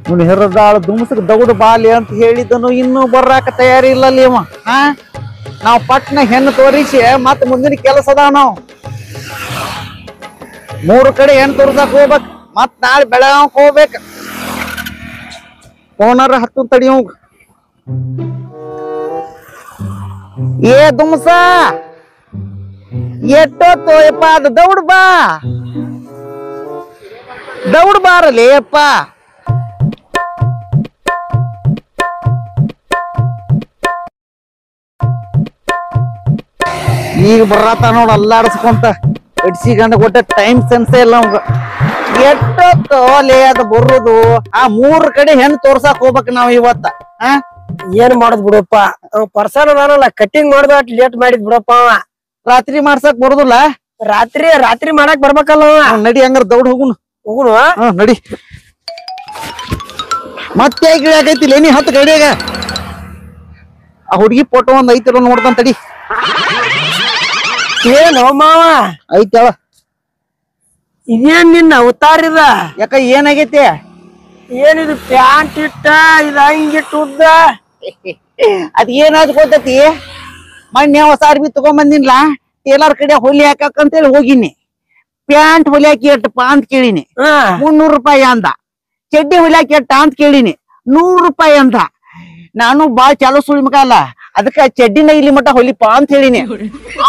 ಇವ್ನು ಹಿರದಾಳ ದುಮ್ಸಕ್ ದೌಡ್ ಬಾಲಿ ಅಂತ ಹೇಳಿದನು ಇನ್ನೂ ಬರ್ರಾಕ ತಯಾರಿ ಇಲ್ಲಲ್ಲಿ ಇವ. ನಾವು ಪಟ್ನ ಹೆಣ್ಣು ತೋರಿಸಿ ಮತ್ ಮುಂದಿನ ಕೆಲಸ ಅದಾವ. ನಾವು 3 ಕಡೆ ಹೆಣ್ಣು ತೋರ್ಸಕ್ ಹೋಗ್ಬೇಕ್. ಮತ್ ನಾಳೆ ಬೆಳಗಾವಕ್ ಹೋಗ್ಬೇಕ. ಓನರ್ ಹತ್ತು ತಡಿ ಹೋಗ. ಏ ದುಮ್ಸ ಎಟ್ಟೋತ್ತು ಯಪ್ಪ ಅದು ದೌಡ್ ಬಾ, ದೌಡ್ ಬಾರಲಿ ಯಪ್ಪ. ಈಗ ಬರತ್ತ ನೋಡ ಅಲ್ಲಾಡಿಸ್ಕೊಂತ ಇಡ್ಸಿ ಗಂಡ ಕೊಟ್ಟ ಟೈಮ್ ಸೆನ್ಸೇ ಇಲ್ಲ ಅವಂಗ. ಎಟ್ಟೊತ್ತು ಲೇ ಅದು ಬರುದು. ಆ 3 ಕಡೆ ಹೆಣ್ಣು ತೋರ್ಸಾಕ್ ಹೋಗ್ಬೇಕ್ ನಾವ್ ಇವತ್ತ. ಏನ್ ಮಾಡೋದ್ ಬಿಡಪ್ಪ, ಪರ್ಸನ್ ಅದಾನಲ್ಲ ಕಟಿಂಗ್ ಮಾಡ್ದ ಲೇಟ್ ಮಾಡಿದ್ ಬಿಡಪ್ಪ. ಅವ ರಾತ್ರಿ ಮಾಡ್ಸಕ್ ಬರುದಿಲ್ಲ. ರಾತ್ರಿ ಮಾಡಕ್ ಬರ್ಬೇಕಲ್ಲ. ನಡಿ ಹಂಗಾರ ದೌಡ್ ಹೋಗುನು. ನಡಿ. ಮತ್ತೆ ಗಿಡಾಕೈತಿಲ್ಲ ನೀ 10 ಗಡಿಯಾಗ. ಆ ಹುಡುಗಿ ಫೋಟೋ ಒಂದ್ ಐತಿರೋ ನೋಡ್ತಾನ ತಡಿ. ಏನು ಮಾವ ಐತಳ. ಇದೇನ್ ನಿನ್ನ ಅವತಾರಿದ? ಯಾಕ ಏನಾಗೈತಿ? ಏನಿದು ಪ್ಯಾಂಟ್ ಇಟ್ಟ ಇದ ಹಿಂಗಿಟ್ಟು ಉದ್ದ? ಅದ್ ಏನಾದ್ ಗೊತ್ತೈತಿ? ಮೊನ್ನೆ ಹೊಸ ಅರ್ಬಿ ತಗೊಂಬಂದಿನ್ಲಾ, ಟೇಲರ್ ಕಡೆ ಹೊಲಿ ಹಾಕಂತೇಳಿ ಹೋಗಿನಿ. ಪ್ಯಾಂಟ್ ಹೊಲಿಯಾಕಿ ಎಟ್ಟಪ್ಪ ಅಂತ ಕೇಳಿನಿ. 300 ರೂಪಾಯಿ ಅಂದ. ಚಡ್ಡಿ ಹೊಲಿಯಾಕಿ ಎಟ್ಟ ಅಂತ ಕೇಳಿನಿ. 100 ರೂಪಾಯಿ ಅಂದ. ನಾನು ಬಾಳ್ ಚಾಲು ಸುಳಿ ಮಗ ಅಲ್ಲ, ಅದಕ್ಕ ಚಡ್ಡಿನ ಇಲ್ಲಿ ಮಟ್ಟ ಹೊಲಿಪ ಅಂತ ಹೇಳಿನಿ.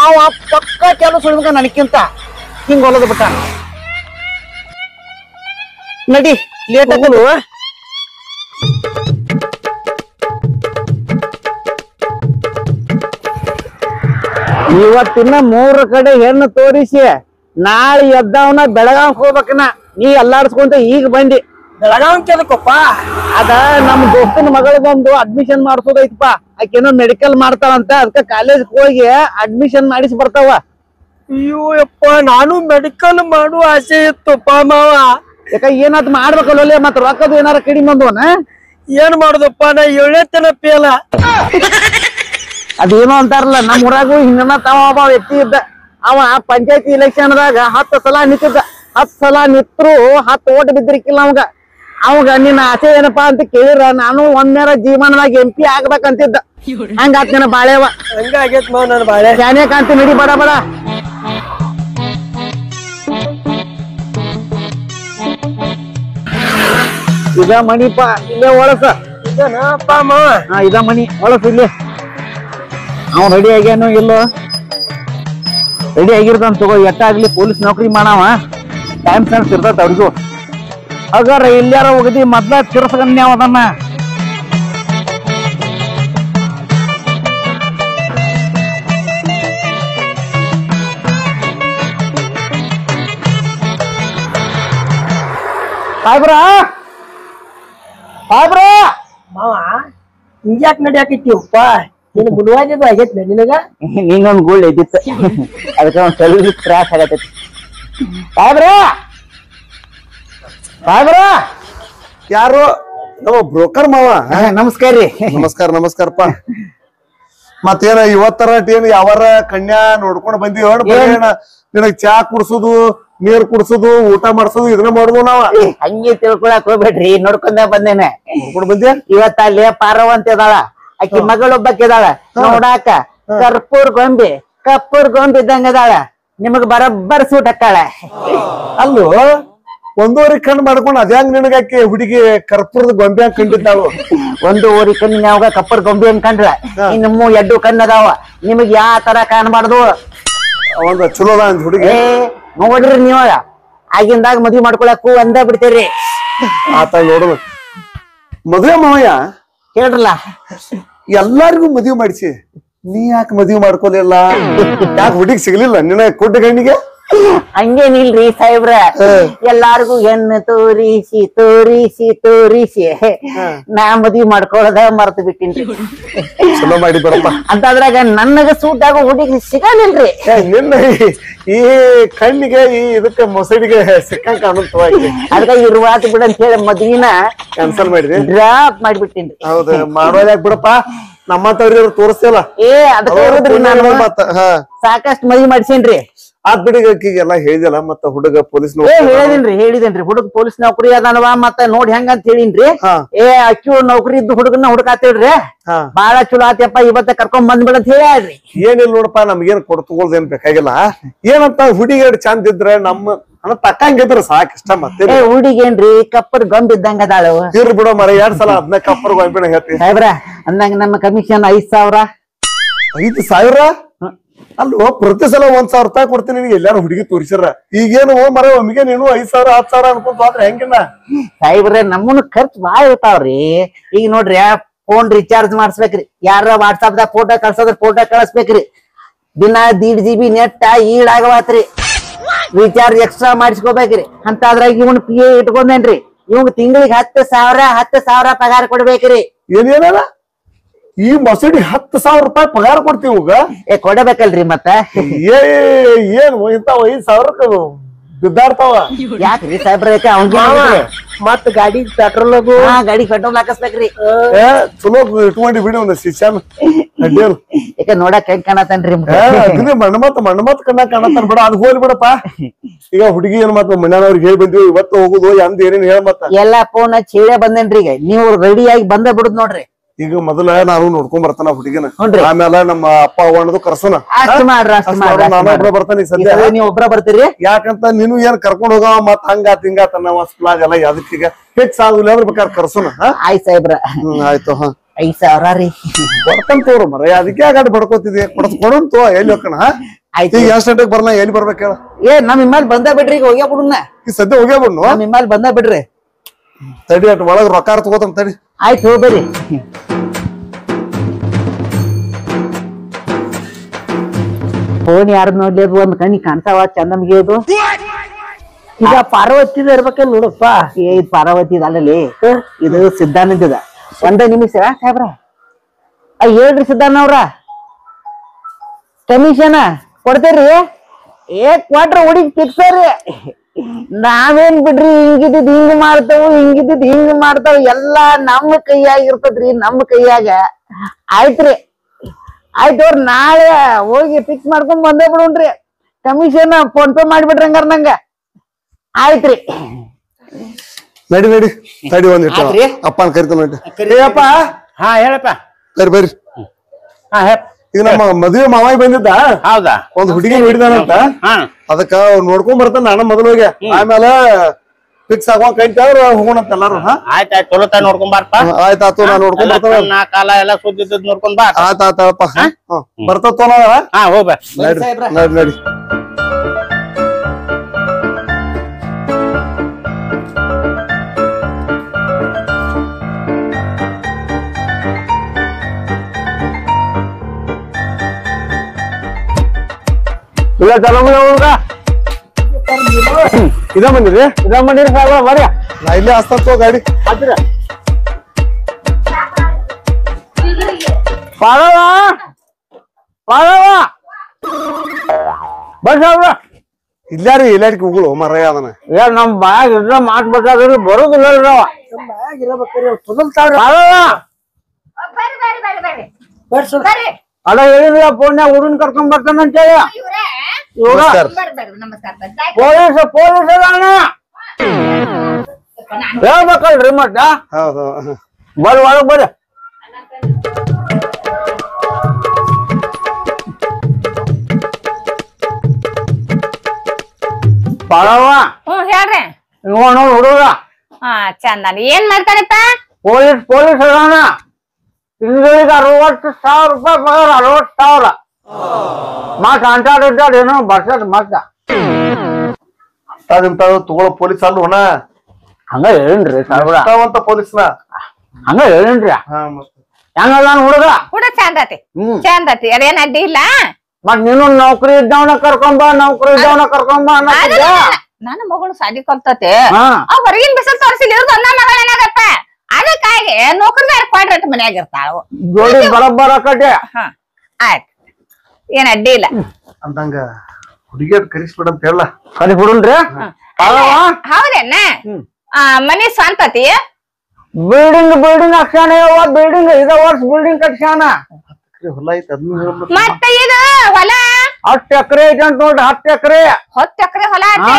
ಅವ ಪಕ್ಕ ಚಾಲು ಸುಳಿ ಮಗ ನನಕ್ಕಿಂತ ಹಿಂಗ ಹೊಲದ್ ಬಿಟ್ಟ. ನಡಿ ಲೇಟ್ ಆಗಲು. ಇವತ್ತಿನ 3 ಕಡೆ ಹೆಣ್ಣು ತೋರಿಸಿ ನಾಳೆ ಎದ್ದವನ ಬೆಳಗಾವ್ ಹೋಗ್ಬೇಕನ. ನೀ ಎಲ್ಲಾಡ್ಸ್ಕೊಂತ ಈಗ ಬಂದಿ. ಬೆಳಗಾವ್ ಕೆದಕಪ್ಪ? ಅದ ನಮ್ ದೋಸ್ತನ ಮಗಳದೊಂದು ಅಡ್ಮಿಷನ್ ಮಾಡ್ಸೋದೈತಪ್ಪ. ಆಕೆನೋ ಮೆಡಿಕಲ್ ಮಾಡ್ತಾಳಂತ, ಅದಕ್ಕ ಕಾಲೇಜ್ ಹೋಗಿ ಅಡ್ಮಿಷನ್ ಮಾಡಿಸಿ ಬರ್ತಾವ. ಅಯ್ಯೋ ಯಪ್ಪ, ನಾನು ಮೆಡಿಕಲ್ ಮಾಡುವ ಆಸೆ ಇತ್ತಪ್ಪ ಮಾವ. ಯಾಕ ಏನಾದ್ ಮಾಡ್ಬೇಕಲ್ಲ, ಮತ್ ರೊಕ್ಕದು ಏನಾರ ಕಡಿಮೆ ಬಂದವನ? ಏನ್ ಮಾಡುದಪ್ಪ, ನಾ 7ನೇ ತನ ಪೇಲ. ಅದೇನೋ ಅಂತಾರಲ್ಲ, ನಮ್ ಊರಾಗು ಹಿಂಗ ತಾವ ಒಬ್ಬ ವ್ಯಕ್ತಿ ಇದ್ದ. ಅವ ಪಂಚಾಯತಿ ಇಲೆಕ್ಷನ್ದಾಗ 10 ಸಲ ನಿಂತಿದ್ದ. 10 ಸಲ ನಿತ್ರು 10 ಓಟ್ ಬಿದ್ದಿರ್ಕಿಲ್ಲ ಅವಾಗ. ನಿನ್ನ ಆಸೆ ಏನಪ್ಪಾ ಅಂತ ಕೇಳಿರ, ನಾನು ಒಮ್ಮೆರ ಜೀವನದಾಗ MP ಆಗ್ಬೇಕಂತಿದ್ದ. ಹಂಗಾತ್ನ ಬಾಳೆವ. ಹಂಗ ಆಗೇತ್ ಮಾವ ನನ್ ಬಾಳೆ. ಶಾನೆ ಕಾಂತಿ ನಡಿ ಬಡ ಬಡ. ಇದ ಮಣಿಪ ಇಲ್ಲೇ ಒಳಸ. ಇದನಪ್ಪ ಮಾವ? ಇದ ಮನಿ ಒಳಸ ಇಲ್ಲಿ. ಅವ್ ರೆಡಿ ಆಗ್ಯಾನು ಇಲ್ಲೋ? ರೆಡಿ ಆಗಿರ್ತಾನ ತಗೋ. ಎಟ್ಟಾಗ್ಲಿ ಪೊಲೀಸ್ ನೌಕರಿ ಮಾಡವ, ಟೈಮ್ ಸೆನ್ಸ್ ಇರ್ತೈತ ಅವ್ರಿಗೂ. ಹಾಗಾರ ಇಲ್ಲಾರ ಹೋಗದಿ ಮೊದ್ಲ ತಿರ್ಸಗನ್ಯ ಅವದನ್ನ. ಸಾಯ್ಬ್ರ ಮಾವ ಹಿಂಗ್ಯಾಕ್ ನಡಿಯಾಕೈತಿವಪ್ಪ? ನೀನು ಮುಳುವಾಗಿದ್ದು ಆಗೈತ್ಲ ನಿನಗ? ನಿಂಗೊಂದ್ ಗೋಳ್ ಎದ್ದಿತ್ತು, ಅದಕ್ಕೆ ಒಂದ್ ಸ್ವಲ್ಪ ತ್ರಾಸ ಆಗತೈತಿ. ಸಾಯ್ಬ್ರ ಯಾರು? ನಮ್ಮ ಬ್ರೋಕರ್ ಮಾವ. ನಮಸ್ಕಾರ ರೀ. ನಮಸ್ಕಾರಪ್ಪ. ಮತ್ತೇನ ಇವತ್ತರ ಏನ್ ಯಾವಾರ ಕನ್ಯಾ ನೋಡ್ಕೊಂಡ್ ಬಂದಿವ? ನಿನಗ್ ಚಾ ಕುಡ್ಸುದು, ನೀರ್ ಕುಡ್ಸುದು, ಊಟ ಮಾಡ್ಸೋದು ಇದನ್ನ ಮಾಡುದು ನಾವ. ಹಂಗೆ ತಿಳ್ಕೊಳಕ್ ಹೋಗ್ಬೇಡ್ರಿ, ನೋಡ್ಕೊಂಡ ಬಂದೇನೆ. ನೋಡ್ಕೊಂಡ್ ಬಂದ್ಯಾ? ಇವತ್ತ ಅಲ್ಲಿ ಪಾರವ ಅಂತ ಇದಾಳ, ಆಕಿ ಮಗಳೊಬ್ಬಕ್ಕಿದಾಳ. ನೋಡಾಕ ಕರ್ಪೂರ್ ಗೊಂಬಿ ಇದ್ದಂಗ ಇದಾಳ. ನಿಮಗ್ ಬರಬ್ಬರ್ ಸೂಟ್ ಹಾಕಾಳ. ಅಲ್ಲೂ 1.5 ಕಣ್ಣು ಮಾಡ್ಕೊಂಡ್ ಅದ್ಯಾಂಗ ನಿನಗಾಕಿ ಹುಡುಗಿ ಕರ್ಪೂರದ ಗೊಂಬೆ ಹಂಗ ಕಂಡಿದ್ದಾಳು. 1.5 ಕಣ್ಣಿನ ಕಪ್ಪರ್ ಗೊಂಬಿ ಅನ್ಕಂಡ್ರ, ಇನ್ನು 2 ಕಣ್ಣು ಅದಾವ. ನಿಮಗ್ ಯಾವ ತರ ಕಾಣ್ಬಾರ್ದು. ಒಂದ್ ಚಲೋ ಅದ ಹುಡುಗಿ. ನೋಡ್ರಿ ನೀವ ಆಗಿಂದಾಗ ಮದ್ವಿ ಮಾಡ್ಕೊಳಕು ಒಂದ ಬಿಡ್ತೀರಿ. ಆತ ನೋಡುದು. ಮದ್ವೆ ಮಾವಯ್ಯ ಹೇಳ್ರಲ್ಲ, ಎಲ್ಲಾರಿಗೂ ಮದ್ವಿ ಮಾಡಿಸಿ, ನೀ ಯಾಕೆ ಮದ್ವಿ ಮಾಡ್ಕೊಲಿಲ್ಲ? ಯಾಕೆ ಹುಡುಗಿ ಸಿಗ್ಲಿಲ್ಲ ನಿನ್ನ ಕೊಟ್ಟ ಗಂಡಿಗೆ? ಹಂಗೇನಿಲ್ರಿ ಸಾಹೇಬ್ರ, ಎಲ್ಲಾರ್ಗು ಹೆಣ್ಣು ತೋರಿಸಿ ನಾ ಮದ್ವಿ ಮಾಡ್ಕೊಳ್ಳೋದ ಮರ್ತು ಬಿಟ್ಟಿನ್ರಿ. ಚಲೋ ಮಾಡಿ ಬರಪ್ಪ. ಅಂತದ್ರಾಗ ನನಗ ಸೂಟ್ ಆಗೋ ಹುಡುಗಿ ಸಿಗಲಿಲ್ರಿ. ನಿನ್ನ ಈ ಕಣ್ಣಿಗೆ ಈ ಇದಕ್ಕೆ ಮೊಸಡಿಗೆ ಸಿಕ್ಕಂಗ ಕಾಣುತ್ತವ. ಅದಕ್ಕ ಇರುವಾತ ಬಿಡ ಅಂತ ಹೇಳಿ ಮದ್ವಿನ ಕ್ಯಾನ್ಸಲ್ ಮಾಡಿದ್ರಿ, ಡ್ರಾಪ್ ಮಾಡ್ಬಿಟ್ಟಿನ್ರಿ. ಹೌದು, ಮಾಡೋದ್ಯಾಕ ಬಿಡಪ್ಪ, ನಮ್ಮಂತವ್ರಿಗೆ ತೋರಿಸ್ತೇವಲ್ಲ. ಅದಕ್ಕೆ ನಾನು ಸಾಕಷ್ಟು ಮದ್ವಿ ಮಾಡ್ಸೇನ್ರಿ. ಆದ್ ಬಿಡಿಗೆ ಆಕಿಗೆಲ್ಲ ಹೇಳಿದಲ್ಲ ಮತ್ತ ಹುಡುಗ ಪೊಲೀಸ್ ಹೇಳಿದೇನ್ರಿ ಹುಡುಗ ಪೊಲೀಸ್ ನೌಕರಿ ಅದಾನವ ಮತ್ತ ನೋಡಿ ಹೆಂಗಂತ ಹೇಳಿನ್ರಿ ಅಕ್ಕಿ ನೌಕರಿ ಇದ್ದು ಹುಡುಗನ ಹುಡುಕಾತೇಳ್ರಿ ಬಾಳ ಚಲೋ ಆತಪ್ಪ ಇವತ್ತ ಕರ್ಕೊಂಡ್ ಬಂದ್ಬಿಡ ಅಂತ ಹೇಳ್ರಿ. ಏನಿಲ್ಲ ನೋಡಪ್ಪ ನಮ್ಗೇನ್ ಕೊಡ್ತಗೊಳ್ದೇನ್ ಬೇಕಾಗಿಲ್ಲ. ಏನಂತ ಹುಡುಗಿ ಚಂದ ಇದ್ರ ನಮ್ಮ ತಕ್ಕಂಗಿದ್ರ ಸಾಕ್ ಇಷ್ಟ. ಮತ್ತೆ ಹುಡುಗೇನ್ರಿ ಕಪ್ಪರ್ ಗಂಬ್ ಇದ್ದಂಗ ಅದಾಳು. ಇರ್ ಬಿಡೋ ಮರ 2 ಸಲ ಅದನ್ನ ಕಪ್ಪರ್ ಗೊಂಬಿನ ಹೇಳ್ತಿ ಸಾಹೇಬ್ರ ಅಂದಂಗ ನಮ್ಮ ಕಮಿಷನ್ 5,000. 5,000 ಅಲ್ಲೋ ಪ್ರತಿ ಸಲ 1,000 ರೂಪಾಯಿ ಕೊಡ್ತೀನಿ ನಿನಗೆ ಎಲ್ಲಾರು ಹುಡುಗಿ ತೋರಿಸಿರ. ಈಗೇನು ಮರ ಒಮ್ಮಿಗೆ ನೀನು 5,000 10,000 ಅನ್ಕೊಂತ ಹೋದ್ರೆ ಹೆಂಗಿಲ್ಲ ಸಾಹೇಬ್ರ ನಮ್ಮನ್ನು ಖರ್ಚು ಬಾಳ ಇರ್ತಾವ್ರಿ. ಈಗ ನೋಡ್ರಿ ಫೋನ್ ರಿಚಾರ್ಜ್ ಮಾಡಿಸ್ಬೇಕ್ರಿ, ಯಾರ ವಾಟ್ಸಾಪ್ ದಾಗ ಫೋಟೋ ಕಳ್ಸೋದ್ರ ಫೋಟೋ ಕಳಿಸ್ಬೇಕ್ರಿ, ದಿನ 1.5 GB ನೆಟ್ ಈಡಾಗವಾತ್ರಿ, ರಿಚಾರ್ಜ್ ಎಕ್ಸ್ಟ್ರಾ ಮಾಡಿಸ್ಕೋಬೇಕ್ರಿ. ಅಂತ ಅದ್ರಾಗ ಇವನ್ ಪಿ ಎ ಇಟ್ಕೊಂಡೇನ್ರಿ, ಇವಂಗ ತಿಂಗಳಿಗೆ 10,000 ಪಗಾರ ಕೊಡ್ಬೇಕ್ರಿ. ಏನೇನಲ್ಲ ಈ ಮಸೂಡಿ 10,000 ರೂಪಾಯಿ ಪಗಾರ ಕೊಡ್ತೀವಿ ಕೊಡಬೇಕಲ್ರಿ ಮತ್ತ ಏನ್ ಇಂತ 5,000 ಬಿದ್ದಾಡ್ತಾವ ಯಾಕ್ರಿ ಸಾಹೇಬ್ರ? ಮತ್ ಗಾಡಿ ಪೆಟ್ರೋಲ್ ಗಾಡಿ ಪೆಟ್ರೋಲ್ ಹಾಕಸ್ಬೇಕ್ರಿ. ಚಲೋ ಇಟ್ಕೊಂಡಿ ಬಿಡಿ ಒಂದು ಶಿಷ್ಯನ್ ಅಡ್ಡಿಯಲ್ ಯಾಕ ನೋಡಕ್ ಹೆಂಗ್ ಕಾಣತನ್ರಿ ಮಣ್ಣಮತ್ ಕಾಣತಾನ ಬಿಡ. ಅದ್ ಹೋಲಿ ಬಿಡಪ್ಪ. ಈಗ ಹುಡುಗಿ ಏನ್ ಮತ್ತ ಮನ್ಯಾನವ್ರಿಗೆ ಹೇಳಿ ಬಂದಿವಿ ಇವತ್ತು ಹೋಗುದು ಅಂದ್ ಏನೇನ್ ಹೇಳ ಮತ್ತ ಎಲ್ಲಾ ಫೋನ್ ಹಚ್ಚಿ ಹೇಳೇ ಬಂದೇನ್ರಿ. ಈಗ ನೀವು ರೆಡಿ ಆಗಿ ಬಂದ ಬಿಡುದ್ ನೋಡ್ರಿ. ಈಗ ಮೊದಲ ನಾನು ನೋಡ್ಕೊಂಡ್ ಬರ್ತಾನ ಹುಡುಗಿನ, ಆಮೇಲೆ ನಮ್ಮ ಅಪ್ಪ ಅವನದು ಕರ್ಸೋಣ. ನಾನು ಬರ್ತಾನೆ ಸದ್ಯ. ನೀವ್ ಒಬ್ರ ಬರ್ತೀರಿ? ಯಾಕಂತ ನೀನು ಏನ್ ಕರ್ಕೊಂಡ್ ಹೋಗವ ಮತ್ ಹಂಗಾತ್ ಹಿಂಗಾತ ನಾವ್ ಸ್ಲಾಗ್ ಎಲ್ಲ ಅದಕ್ಕೀಗ ಫಿಕ್ಸ್ ಆಗುಲ್ಲ ಅಂದ್ರೆ ಬೇಕಾದ್ರೆ ಕರ್ಸೋಣ. ಆಯ್ತು ಸಾಹೇಬ್ರ. ಆಯ್ತು. 5,000 ರೀ ಬರ್ತಂತವ್ರು ಮರ ಅದಕ್ಕೆ ಆಗಾಡ್ ಬಡ್ಕೋತಿದ್ವಿ ಕೊಡಂತು ಎಲ್ಲಿ ಹೋಗೋಣ. ಆಯ್ತು ಈಗ ಎಷ್ಟು ಗಂಟೆಗೆ ಬರ್ನ ಎಲ್ಲಿ ಬರ್ಬೇಕ ಹೇಳ? ನಮ್ ಇಮ್ಮಾಲ್ ಬಂದ ಬಿಡ್ರಿ, ಈಗ ಹೋಗ್ಯಾ ಬಿಡುನ. ಈಗ ಸದ್ಯ ಹೋಗ್ಯಾ ಬಿಡ್ನು. ನಮ್ ಇಮ್ಮಾಲ್ ಬಂದ ಬಿಡ್ರಿ. ತಡಿ ಅಟ್ ಒಳಗ್ ರೊಕ್ಕ ತಗೋತಾನ ತಡಿ. ಆಯ್ತು ಹೋಗ್ಬೇರಿ. ಫೋನ್ ಯಾರು ನೋಡ್ಲಿ ಒಂದ್ ಕಣ್ಣಿ ಕಾಣ್ತಾವ ಚಂದಮ್ಗೆ. ಅದು ಈಗ ಪಾರ್ವತಿದ ಇರ್ಬೇಕೇನ್ ನೋಡಪ್ಪ. ಇದು ಪಾರ್ವತಿ ಅಲ್ಲಲ್ಲಿ, ಇದು ಸಿದ್ದಾನಂದದ. ಒಂದ ನಿಮಿಷ ಸಾಹೇಬ್ರ ಹೇಳ್ರಿ ಸಿದ್ದಾನ ಅವ್ರ, ಕಮಿಷನ್ ಕೊಡ್ತೇರಿ? ಕೊಟ್ರ ಹುಡುಗಿ ಫಿಕ್ಸ್ ರೀ. ನಾವೇನ್ ಬಿಡ್ರಿ ಹಿಂಗಿದ್ದಿದ್ ಹಿಂಗ್ ಮಾಡ್ತಾವ ಹಿಂಗಿದ್ದಿದ್ ಹಿಂಗ್ ಮಾಡ್ತಾವ ಎಲ್ಲಾ ನಮ್ಮ ಕೈಯಾಗ ಇರ್ತದ್ರಿ, ನಮ್ಮ ಕೈಯಾಗ. ಆಯ್ತ್ರಿ ಆಯ್ತು ಅವ್ರ ನಾಳೆ ಹೋಗಿ ಫಿಕ್ಸ್ ಮಾಡ್ಕೊಂಡ್ ಬಂದೇ ಬಿಡೋಣ್ರಿ. ಕಮಿಷನ್ ಫೋನ್ ಪೇ ಮಾಡಿಬಿಡ್ರಿ ಹಂಗಾರ ನಂಗ. ಆಯ್ತ್ರಿ ನಡಿ ನಡಿ ತಡಿ ಒಂದಿಟ್ಟು ಅಪ್ಪನ ಕರಿತಾನ ನೋಡಿ. ಅಪ್ಪ ಹಾ ಹೇಳಪ್ಪ. ಬರ್ರಿ ಈಗ ನಮ್ಮ ಮದುವೆ ಮಾವಾಯಿ ಬಂದಿದ್ದ. ಹೌದಾ? ಒಂದ್ ಹುಡುಗಿ ಹಿಡಿದಾನಂತ, ಅದಕ್ಕ ನೋಡ್ಕೊಂಡ್ ಬರ್ತಾನ ನಾನು ಮೊದಲು ಹೋಗಿ. ಆಮೇಲೆ ಫಿಕ್ಸ್ ಆಗುವ ಕೈತಾವ್ರ ಹೋಗೋಣಂತ ಎಲ್ಲಾರು. ಆಯ್ತಾಯ್ತು ಚಲೋ ತ ನೋಡ್ಕೊಂಡ್ ಬಾರಪ್ಪ. ಆಯ್ತಾತು ನಾ ನೋಡ್ಕೊಂಡ್ ಬರ್ತಾನ. ಕಾಲ ಎಲ್ಲ ಸುದ್ದಿದ್ ನೋಡ್ಕೊಂಡ್ ಬಾ. ಆಯ್ತಾತಪ್ಪ ಬರ್ತೋ ಹೋಗ್ಬ ನಡಿ ನಡಿ. ಇಲ್ಲ ತಗೊಂಡ್ರ ಇದ ಬಂದಿರಿ ಸಾಹೇಬ್ರ ಬರ್ರಿ. ನಾ ಇಲ್ಲೇ ಹಸ್ತೋ ಗಾಡಿ ಪಾಳವ ಪಾಳವ ಬಸ್ ಸಾಹೇಬ್ರ ಇಲ್ಲಾರಿ ಇಲ್ಲಾಡಿ ಕೂಗಳು ಮರ ಅದನ್ನ ನಮ್ ಬಾಯಾಗ ಇದ್ರ ಮಾಡ್ಬೇಕಾದ್ರಿ ಬರುದಿಲ್ಲ. ಅಲ್ಲ ಹೇಳಿದ್ರ ಫೋನ್ಯಾಗ ಹುಡುಗನ್ ಕರ್ಕೊಂಡ್ ಬರ್ತಾನ ಅಂತ ಹೇಳಿ. ಪೊಲೀಸ್ ಹೇಳ್ಬೇಕಲ್ರಿ ಮತ್ತ. ಹೌದು ಬರ್ರಿ ಒಳಗ್ ಬರ್ರಿ. ಪಾಳವ್ವ ಹೇಳ್ರಿ. ನೋಡ್ ಹುಡುಗ ಚಂದನ ಏನ್ ಮಾಡ್ತಾನಪ್ಪ? ಪೊಲೀಸ್ ಅದಾನ. ತಿಂಗಳಿಗೆ 60,000 ರೂಪಾಯಿ ಪಗಾರ. 60,000 ಮತ್ ಅಂಟಾಡ್ ಏನೋ ಬರ್ತದ ಮತ್ತ. ತಗೊಳ ಪೊಲೀಸ್ ಅಲ್ಲ ಹಂಗ ಹೇಳೇನ್ರಿ ಸಾಹೇಬ್ರ. ಪೊಲೀಸ್ನ ಹಂಗ ಹೇಳೇನ್ರಿ. ಹೆಂಗದಾನ ಹುಡುಗ ಚಂದತಿ ಚಂದತಿ ಅದೇನ್ ಅಡ್ಡಿ ಇಲ್ಲ. ಮತ್ ನೀನು ನೌಕರಿ ಇದ್ದವನ ಕರ್ಕೊಂಬ ನನ್ನ ಮಗಳು ಸಾಲಿ ಕಲ್ತತೆ, ಹೊರಗಿನ ಬಿಸಿಲು ತೋರಿಸಿಲ್ಲ ಇರೋದು ಒಂದ ಮಗಳೇನಾಗತ್ತ. ಅದಕ್ಕಾಗಿ ನೌಕರಿದಾರ ಕ್ವಾಡ್ರೇಟ್ ಮನ್ಯಾಗ ಇರ್ತಾಳ. ಜೋಡಿ ಬರಬ್ಬರ ಕಟ್ಟೆ. ಆಯ್ತು ಏನ್ ಅಡ್ಡಿ ಇಲ್ಲ. ಅಂದಂಗ ಹುಡುಗಿಯರ್ ಕರಿಸ್ಬಿಡ ಅಂತ ಹೇಳ. ಕರಿಸ್ಬಿಡುನ್ರಿ. ಹೌದೇನ? ಮನಿ ಸ್ವಂತತಿ? ಬಿಲ್ಡಿಂಗ್ ಅಕ್ಷಾನ ಬಿಲ್ಡಿಂಗ್ 5 ವರ್ಷ ಬಿಲ್ಡಿಂಗ್ ಕಟ್ಸ್ಯಾನ. ಹೊಲ ಐತಿ ಅದನ್ನ ಮತ್ತೆ ಇದು ಹೊಲ 10 ಎಕರೆ ಐತೆ ಅಂತ ನೋಡ್ರಿ 10 ಎಕರೆ 10 ಎಕರೆ ಹೊಲ ಐತಿ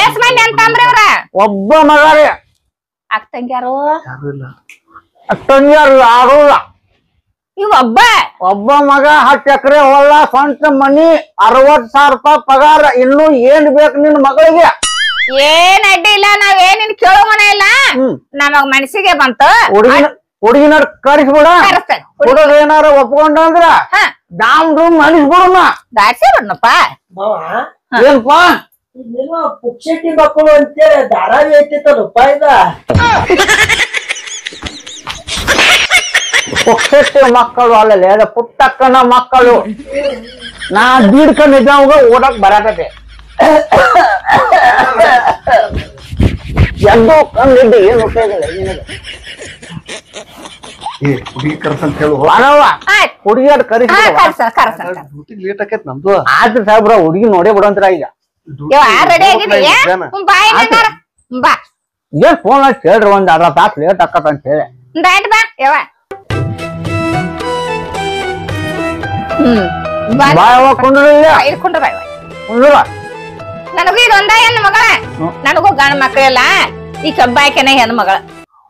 ಎಷ್ಟ್ ಮಂದಿ ಅಂತಂದ್ರಿ ಅವ್ರ ಒಬ್ಬ ಮಗ ರೀ ಅಕ್ಕ ತಂಗ್ಯಾರು ತಂಗ್ಯಾರು ಆಗೋಲ್ಲ ಇವ್ ಒಬ್ಬ ಮಗ 10 ಎಕರೆ ಹೊಲ ಸ್ವಂತ ಮನಿ 60,000 ರೂಪಾಯಿ ಪಗಾರ ಇನ್ನು ಏನ್ ಬೇಕು ನಿನ್ ಮಗಳಿಗೆ ಏನ್ ಅಡ್ಡಿ ಇಲ್ಲ ನಾವ್ ಏನಿನ್ ಕೇಳೋ ಮನ ಇಲ್ಲ ನಮಗ್ ಮನಸ್ಸಿಗೆ ಬಂತು ಹುಡುಗಿನ ಕರಿಸ್ಬಿಡ ಹುಡುಗ ಏನಾರ ಒಪ್ಕೊಂಡ್ರ ದಾಮ್ ರೂಮ್ ಮನಿಸ್ಬಿಡಮ್ಮ ದಾಡ್ಸಿ ಬಿಡ್ನಪ್ಪ ಏನಪ್ಪಾ ಪುಕ್ಷಟಿ ಮಕ್ಕಳು ಅಂತೇಳಿ ಧಾರಾವಿ ಐತಿತ್ತಲ್ಲಪ್ಪ ಇದ ಪುಕ್ಷಟಿ ಮಕ್ಕಳು ಅಲ್ಲೇ ಅದ ಪುಟ್ಟಕ್ಕನ ಮಕ್ಕಳು ನಾ ಬೀಡ್ಕೊಂಡಿದ್ದಾಗ ಓಡಕ್ ಬರಕತೆ ಎದ್ದೋ ಕಂಡಿದ್ದು ಏನು ಉಪಯೋಗ ಇಲ್ಲ ಹುಡುಗಿ ಕರ್ಸಂತ ಹೇಳು ಹುಡುಗಿಯರ್ ಕರಿಸಿ ಲೇಟ್ ಆಕೇತ್ ನಮ್ದು ಆಯ್ತು ಸಾಹೇಬ್ರ ಹುಡುಗಿ ನೋಡೇ ಬಿಡಂತ್ರ ಈಗ ರೆಡಿ ಆಗಿದೀಯ ಬಾಯ್ ಬಾ ಏನ್ ಫೋನ್ ಹಚ್ಚಿ ಹೇಳ್ರಿ ಒಂದ್ ಅರ್ಧ ತಾಸು ಲೇಟ್ ಆಕತ್ ಅಂತ ಹೇಳಿ ಡೈಟ್ ಬಾ ಯವ್ವ ಬಾಯ್ ಕುಂಡ್ರಿಲ್ಲ ಇಟ್ಕೊಂಡ್ರ ಬಾಯ್ ಕುಂದ್ರ ನನಗೂ ಇದೊಂದ ಹೆಣ್ಣು ಮಗಳ ನನಗೂ ಗಂಡ ಮಕ್ಕಳೆಲ್ಲ ಈ ಕಬ್ಬಾಯ್ಕೆನ ಹೆಣ್ಣು ಮಗಳ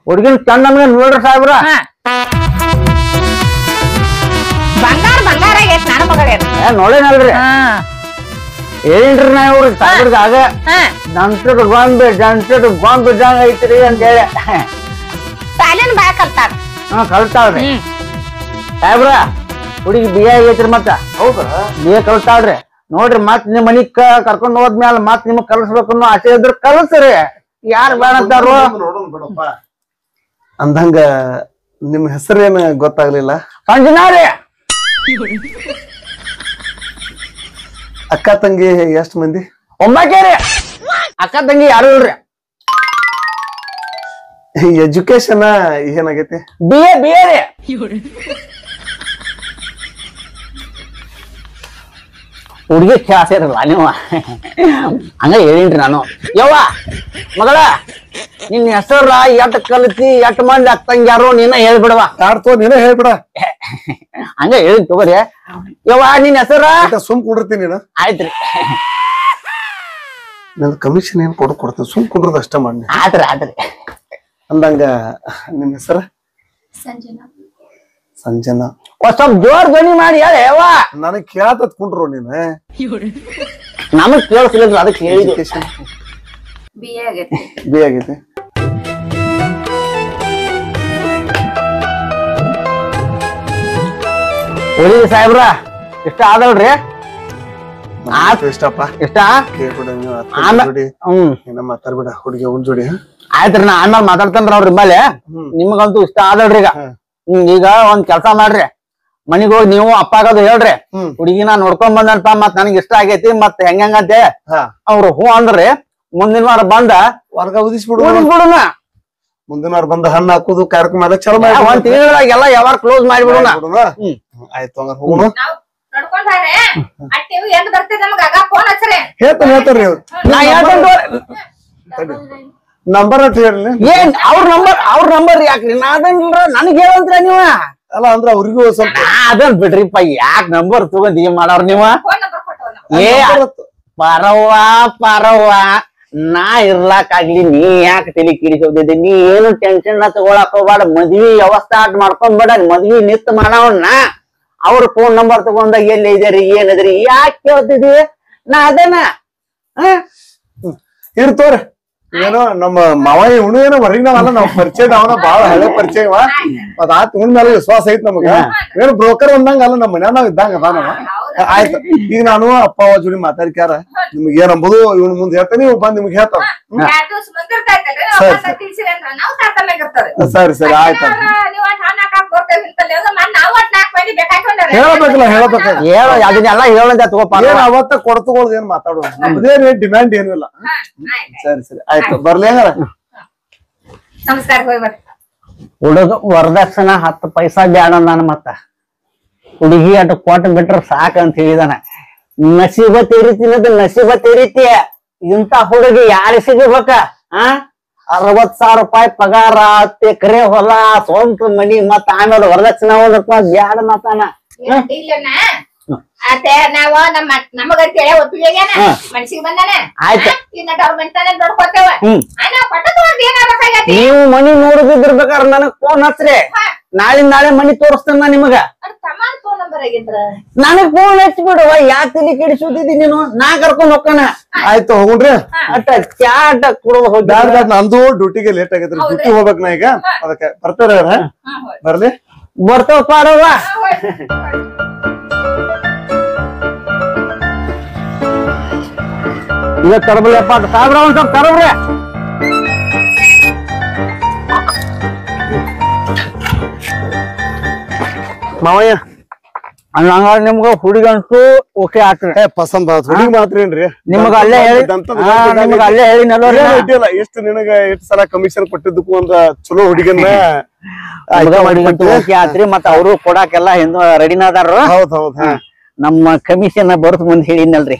ಹುಡುಗಿನ ಚಂದ ನೋಡ್ರಿ ಸಾಹೇಬ್ರ ಬಂಗಾರ ಬಂಗಾರ ಆಗೈತ್ ನನ್ನ ಮಗಳೇನು ನೋಡೇನಲ್ರಿ ಏನ್ರಿ ನಾ ಇವ್ರಿ ಸಾಹೇಬ್ರಿಗೆ ಆಗ ಜಂಟದ ಗೊಂಬೆ ಇದ್ದಂಗ ಐತ್ರಿ ಅಂತ ಹೇಳಿ ಸಾಲಿನ ಬಾಯ ಕಲ್ತಾರ ಕಲ್ತಾಳ್ರಿ ಸಾಹೇಬ್ರ ಹುಡುಗಿ ಬಿಎ ಆಗೈತ್ರಿ ಮತ್ತ ಹೌದಾ ಬಿಎ ಕಲ್ತಾಳ್ರಿ ನೋಡ್ರಿ ಮತ್ ನಿಮ್ ಮನಿಗ್ ಕರ್ಕೊಂಡ್ ಹೋದ್ಮ್ಯಾಲ ಮತ್ ನಿಮಗ್ ಕಲ್ಸ್ಬೇಕು ಅನ್ನೋ ಆಸೆ ಇದ್ರ ಕಲ್ಸ್ರಿ ಯಾರು ಬೇಡ ಅಂತಾರು ನೋಡೋಣ ಬಿಡಪ್ಪ ಅಂದಂಗ ನಿಮ್ ಹೆಸರೇನು ಗೊತ್ತಾಗ್ಲಿಲ್ಲ ಸಂಜನಾ ರೀ ಅಕ್ಕ ತಂಗಿ ಎಷ್ಟ್ ಮಂದಿ 9 ರೀ ಅಕ್ಕ ತಂಗಿ ಯಾರು ಇಲ್ರಿ ಎಜುಕೇಶನ್ ಏನಾಗೈತಿ ಬಿಎ ರೀ ಹುಡುಗಿ ಆಸೆ ಇರಲ್ಲ ನೀವು ಹಂಗ ಹೇಳಿನ್ರಿ ನಾನು ಯವ್ವ ಮಗಳ ನಿನ್ ಹೆಸರ ಎಟ್ ಕಲಿತಿ ಎಟ್ ಮಂದಿ ಅಕ್ಕಂಗ್ಯಾರು ನೀನ ಹೇಳ್ಬಿಡವ ಯಾಡ್ತೋ ನೀನೇ ಹೇಳ್ಬಿಡ ಹಂಗ ಹೇಳಿದ್ ತಗೋರಿ ಯವ್ವ ನಿನ್ ಹೆಸರ ಸುಮ್ ಕುಡಿರ್ತೀನಿ ನೀನು ಆಯ್ತ್ರಿ ನನ್ ಕಮಿಷನ್ ಏನ್ ಕೊಡ್ತೀನಿ ಸುಮ್ ಕುಡ್ರದ ಅಷ್ಟ ಮಾಡಿ ಆತ್ರಿ ಅಂದಂಗ ನಿಮ್ ಹೆಸರ ಸಂಜನಾ ಸ್ವಲ್ಪ ಜೋರ್ ಧ್ವನಿ ಮಾಡಿ ಹೇಳಿ ಯವ್ವ ನನಗ್ ಕೇಳತತ್ ಕುಂಡ್ರು ನೀನ್ ನಮಗ್ ಕೇಳಿಸ್ಲಿಲ್ಲ ಅದಕ್ಕೆ ಹೇಳಿದ್ವಿ ಎಜುಕೇಶನ್ ಬಿಎ ಆಗೈತಿ ಬಿ ಆಗೈತಿ ಉಳಿದ್ರಿ ಸಾಹೇಬ್ರ ಇಷ್ಟ ಆದಲ್ರಿ ಇಷ್ಟಪ್ಪ ಇಷ್ಟ ಕೇಳ್ಬಿಡ ನೀವು ಆಮೇಲೆ ಏನ ಮಾತಾಡ್ಬಿಡ ಹುಡುಗಿ ಉಳ್ ಜೋಡಿ ಆಯ್ತ್ರಿ ನಾ ಆಮೇಲೆ ಮಾತಾಡ್ತೇನ್ರಿ ಅವ್ರ ಮೇಲೆ ನಿಮಗಂತೂ ಇಷ್ಟ ಆದಲ್ರಿ ಈಗ ಒಂದ್ ಕೆಲ್ಸ ಮಾಡ್ರಿ ಮನಿಗ್ ಹೋಗಿ ನೀವು ಅಪ್ಪಾಗದು ಹೇಳ್ರಿ ಹುಡುಗಿನ ನೋಡ್ಕೊಂಡ್ ಬಂದನಪ್ಪ ಮತ್ ನನಗ್ ಇಷ್ಟ ಆಗೈತಿ ಮತ್ ಹೆಂಗಂತೆ ಅವ್ರು ಹೂ ಅಂದ್ರಿ ಮುಂದಿನ ವಾರ ಬಂದ ವರ್ಗ ಉದಿಸ್ಬಿಡು ಬಿಡುನ ಮುಂದಿನ ವಾರ ಬಂದ ಹಣ್ಣು ಹಾಕುದು ಕಾರ್ಯಕ್ರಮ ಎಲ್ಲ ಚಲೋ ಒಂದ್ ತಿಂಗಳಾಗ ಎಲ್ಲ ಯಾವಾಗ ಕ್ಲೋಸ್ ಮಾಡಿಬಿಡುನ ಆಯ್ತು ಹಂಗಾರ ಹೋಗುನು ನೋಡ್ಕೊಂಡ್ರೆ ಅಟ್ಟಿವು ಎಂದ್ ಬರ್ತದೆ ನಮಗ ಆಗ ಫೋನ್ ಹಚ್ಚರೆ ಹೇಳ್ತಾರ್ರಿ ನಾ ಹೇಳ್ತೇನ್ರಿ ನಂಬರ್ ಅಂತ ಹೇಳಿ ಏನ್ ಅವ್ರ ನಂಬರ್ ಯಾಕ್ರಿ ನಾ ಅದನ್ರ ನನಗ್ ಹೇಳಂತ್ರ ನೀವ ಅಲ್ಲ ಅಂದ್ರ ಅವ್ರಿಗೂ ಸ್ವಲ್ಪ ಅದನ್ ಬಿಡ್ರಿಪ್ಪ ಯಾಕ್ ನಂಬರ್ ತಗೊಂಡ್ ಏನ್ ಮಾಡವ್ರ ನೀವ ಫೋನ್ ನಂಬರ್ ಕೊಟ್ಟವ ಏ ಪರವ್ವ ನಾ ಇರ್ಲಾಕಾಗ್ಲಿ ನೀ ಯಾಕೆ ತಲೆ ಕಿಡಿಸೋದಿದ್ದೆ ನೀ ಏನು ಟೆನ್ಷನ್ ತಗೊಳಕ್ ಹೋಗ್ಬೇಡ ಮದ್ವಿ ವ್ಯವಸ್ಥೆ ಆಟ್ ಮಾಡ್ಕೊಂಡ್ಬೇಡ ಮದ್ವಿ ನಿತ್ ಮಾಡವನ್ನ ಅವ್ರ ಫೋನ್ ನಂಬರ್ ತಗೊಂಡಾಗ ಎಲ್ಲಿ ಇದ್ರಿ ಏನದ್ರಿ ಯಾಕೆ ಕೇಳ್ತಿದ್ವಿ ನಾ ಅದನ್ನ ಇರ್ತವ್ರಿ ಏನೋ ನಮ್ಮ ಮಾವ ಇವನು ಏನೋ ಹೊರಗಿನವಲ್ಲ ನಾವ್ ಪರಿಚಯ ಅವನ ಬಾಳ ಹಳೆ ಪರಿಚಯವ ಮತ್ ಆತ್ ಇವನ್ ಮೇಲೆ ವಿಶ್ವಾಸ ಐತ್ ನಮಗ ಏನು ಬ್ರೋಕರ್ ಅಂದಂಗ ಅಲ್ಲ ನಮ್ಮ ಮನ್ಯಾಗ ಇದ್ದಂಗ ಅದಾನವ ಆಯ್ತು ಈಗ ನಾನು ಅಪ್ಪ ಅವ್ವ ಜೋಡಿ ಮಾತಾಡ್ಕ್ಯಾರ ನಿಮ್ಗೆ ಏನಂಬುದು ಇವನ್ ಮುಂದೆ ಹೇಳ್ತೇನೆ ನೀವು ಬಂದ್ ನಿಮ್ಗೆ ಹೇಳ್ತಾವ ಸರಿ ಸರಿ ಆಯ್ತು ಹೇಳ್ಬೇಕಲ್ಲ ಹೇಳ್ಬೇಕಲ್ಲ ಹೇಳೋ ಅದನ್ನೆಲ್ಲ ಹೇಳಂತ ತಗೋಪ ಏನ್ ಅವತ್ತ ಕೊಡ್ತುಕೊಳ್ಳೋದು ಏನ್ ಮಾತಾಡೋದು ನಮ್ದೇ ಡಿಮ್ಯಾಂಡ್ ಏನು ಇಲ್ಲ ಸರಿ ಸರಿ ಆಯ್ತು ಬರ್ಲಿ ಹಂಗಾರ ನಮಸ್ಕಾರ ಹುಡುಗ ವರದಕ್ಷಿಣ 10 ಪೈಸಾ ಬ್ಯಾಡ ನಾನು ಮತ್ತ ಹುಡುಗಿ ಅಟ್ ಕೊಟ್ಟು ಬಿಟ್ರ ಸಾಕಂತ ಹೇಳಿದಾನ ನಸೀಬ ತೀರಿತಿನದ ನಸೀಬ ತೀರಿತಿ ಇಂತ ಹುಡುಗಿ ಯಾರು ಸಿಗಬೇಕ 60,000 ರೂಪಾಯಿ ಪಗಾರ 10 ಎಕರೆ ಹೊಲ ಸ್ವಂತ ಮನಿ ಮತ್ತ ಆಮೇಲೆ ವರದಕ್ಷಿಣ ಬ್ಯಾಡ ಮತ್ತಾನ ಅತ್ತೆ ನಾವ ನಮಗಂತೇಳಿ ಒಪ್ಪಿಗೆನ ಮನ್ಸಿಗೆ ಬಂದಾನ ಆಯ್ತು ಇನ್ನ ಗೌರ್ಮೆಂಟ್ ನೋಡ್ಕೊತೇವ ನೀವು ಮನಿ ನೋಡುದಿರ್ಬೇಕಾರ ನನಗ್ ಫೋನ್ ಹಚ್ಚ್ರಿ ನಾಳಿಂದ ನಾಳೆ ಮನಿ ತೋರಿಸ್ತೇನ ನಿಮಗ ನನಗ್ ಫೋನ್ ಹಚ್ಚಿ ಬಿಡುವ ಯಾಕೆ ತಲೆ ಕೆಡಿಸುದಿದ್ದಿ ನೀನು ನಾ ಕರ್ಕೊಂಡ್ ಹೋಗ್ತಾನ ಆಯ್ತು ಹೋಗುಣ್ರಿ ಅಟ್ಟ ಚಾ ಅಡ್ಡ ಕೊಡುವ ನಂದು ಡ್ಯೂಟಿಗೆ ಲೇಟ್ ಆಗೈತ್ರಿ ಡ್ಯೂಟಿ ಹೋಗ್ಬೇಕ್ ನಾ ಈಗ ಅದಕ್ಕೆ ಬರ್ತಾರ ಬರ್ಲಿ ಬರ್ತಾವ ಪಾಡವ ಈಗ ತರಬಲ್ಲಪ್ಪ ಸಾಬ್ರ ಒಂದ್ ಸ್ವಲ್ಪ ತರಬ್ರೆ ಮಾವಯ್ಯ ಹಂಗಾರ ನಿಮ್ಗ ಹುಡುಗಂತೂ ಓಕೆ ಆತ್ರಿ ಪಸಂದ್ ಹುಡುಗಿ ಮಾತ್ರ ಏನ್ರಿ ನಿಮಗ ಅಲ್ಲೇ ಹೇಳಿ ನಿಮಗ ಅಲ್ಲೇ ಹೇಳಿ ಅಡ್ಡಿಲ್ಲ ಎಷ್ಟು ನಿನಗ ಎಷ್ಟು ಸಲ ಕಮಿಷನ್ ಕೊಟ್ಟಿದ್ದಕ್ಕೂ ಒಂದ್ ಚಲೋ ಹುಡುಗನ್ನ ಓಕೆ ಆತ್ರಿ ಮತ್ತ ಅವರು ಕೊಡಾಕೆಲ್ಲ ಹಿಂದ ರೆಡಿನ ಅದಾರ ಹೌದ್ ಹೌದ್ ನಮ್ಮ ಕಮಿಷನ್ ಬರ್ತ್ ಮುಂದ್ ಹೇಳಿನಲ್ರಿ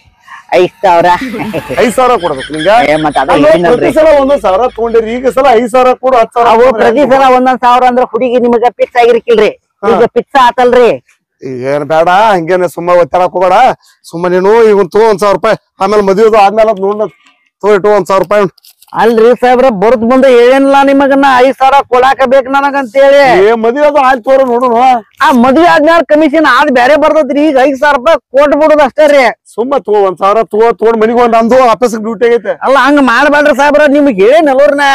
5,000 ಕೊಡ್ಬೇಕು ನಿಂಗ ಮತ್ತ ಪ್ರತಿ ಸಲ 1,000 ತಗೊಂಡಿರಿ ಈಗ ಸಲ 5,000 ಕೊಡು 10,000 ಪ್ರತಿ ಸಲ 1,000 ಅಂದ್ರ ಹುಡುಗಿ ನಿಮಗ ಫಿಕ್ಸ್ ಆಗಿರ್ಕಿಲ್ರಿ ಈಗ ಫಿಕ್ಸ್ ಆತಲ್ರಿ ಏನ್ ಬೇಡ ಹಂಗೇನೆ ಸುಮ್ಮ ಒತ್ತಡಕ್ ಹೋಗ್ಬೇಡ ಸುಮ್ಮ ನೀನು ಈಗ $1,000 ಆಮೇಲೆ ಮದುವೆ ಆದ್ಮೇಲೆ ನೋಡ್ ತೋರಿಟ್ಟು $1,000 ಅಲ್ರಿ ಸಾಹೇಬ್ರ ಬರುದ್ ಮುಂದೆ ಹೇಳೇನಿಲ್ಲ ನಿಮಗನ್ನ 5,000 ಕೊಡಾಕ ಬೇಕ್ ನನಗಂತೇಳಿ ಮದುವೆ ಆಯ್ತು ತೋರ ನೋಡುನು ಆ ಮದ್ವೆ ಆದ್ಮೇಲೆ ಕಮಿಷನ್ ಆದ್ ಬ್ಯಾರೆ ಬರ್ತೈತ್ರಿ ಈಗ $5,000 ಕೊಟ್ ಬಿಡುದ ಅಷ್ಟೇ ರೀ ಸುಮ್ಮ $1,000 ತಗೊಂಡ್ ಮನಿಗ್ ಒಂದ್ ಅಂದು ಆಫೀಸ್ ಡ್ಯೂಟಿ ಆಗೈತೆ ಅಲ್ಲ ಹಂಗ ಮಾಡ್ಬೇಡ್ರಿ ಸಾಹೇಬ್ರ ನಿಮ್ಗೆ ಹೇಳೇನಲ್ವ್ರನ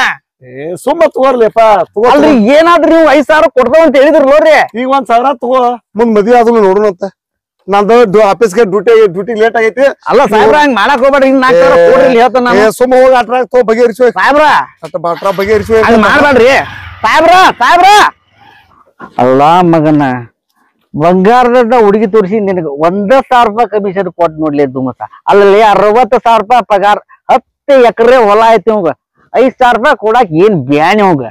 ಸುಮ್ಮ ತಗೋರ್ಲಿಪ್ಪ ಅಲ್ರಿ ಏನಾದ್ರಿ ನೀವು 5,000 ಕೊಡ್ತಾವ ಅಂತ ಹೇಳಿದ್ರಿ ನೋಡ್ರಿ ಈಗ $1,000 ತಗೋ ಮುಂದ್ ಮದ್ವೆ ಆದ್ರೂ ನೋಡುನಂತ ನಂದು ಆಫೀಸ್ಗೆ ಡ್ಯೂಟಿ ಲೇಟ್ ಆಗೈತಿ ಅಲ್ಲ ಸಾಹೇಬ್ರ ಹಂಗ ಮಾಡಕ್ ಹೋಗ್ಬೇಡ್ರಿ ಹಿಂಗ್ 4,000 ಕೊಡ್ರಿ ಹೇಳ್ತಾನ ಸುಮ್ಮ ಹೋಗಿ ಅಟ್ರಾಗ ತಗೋ ಬಗೆಹರಿಸುವ ಸಾಹೇಬ್ರ ಅಟ್ರ ಬಗೆಹರಿಸುವ ಹಂಗ ಮಾಡ್ಬೇಡ್ರಿ ಸಾಹೇಬ್ರ ಅಲ್ಲ ಮಗನ ಬಂಗಾರದ ಹುಡುಗಿ ತೋರಿಸಿ ನಿನಗ $1,000 ಕಮಿಷನ್ ಕೊಟ್ಟು ನೋಡ್ಲಿ ದುಮಸ ಅಲ್ಲಿ $60,000 ಪಗಾರ 10 ಎಕರೆ ಹೊಲ ಐತಿ ಅವಂಗ $5,000 ಕೊಡಾಕ್ ಏನ್ ಬ್ಯಾನಿ ಅವಂಗ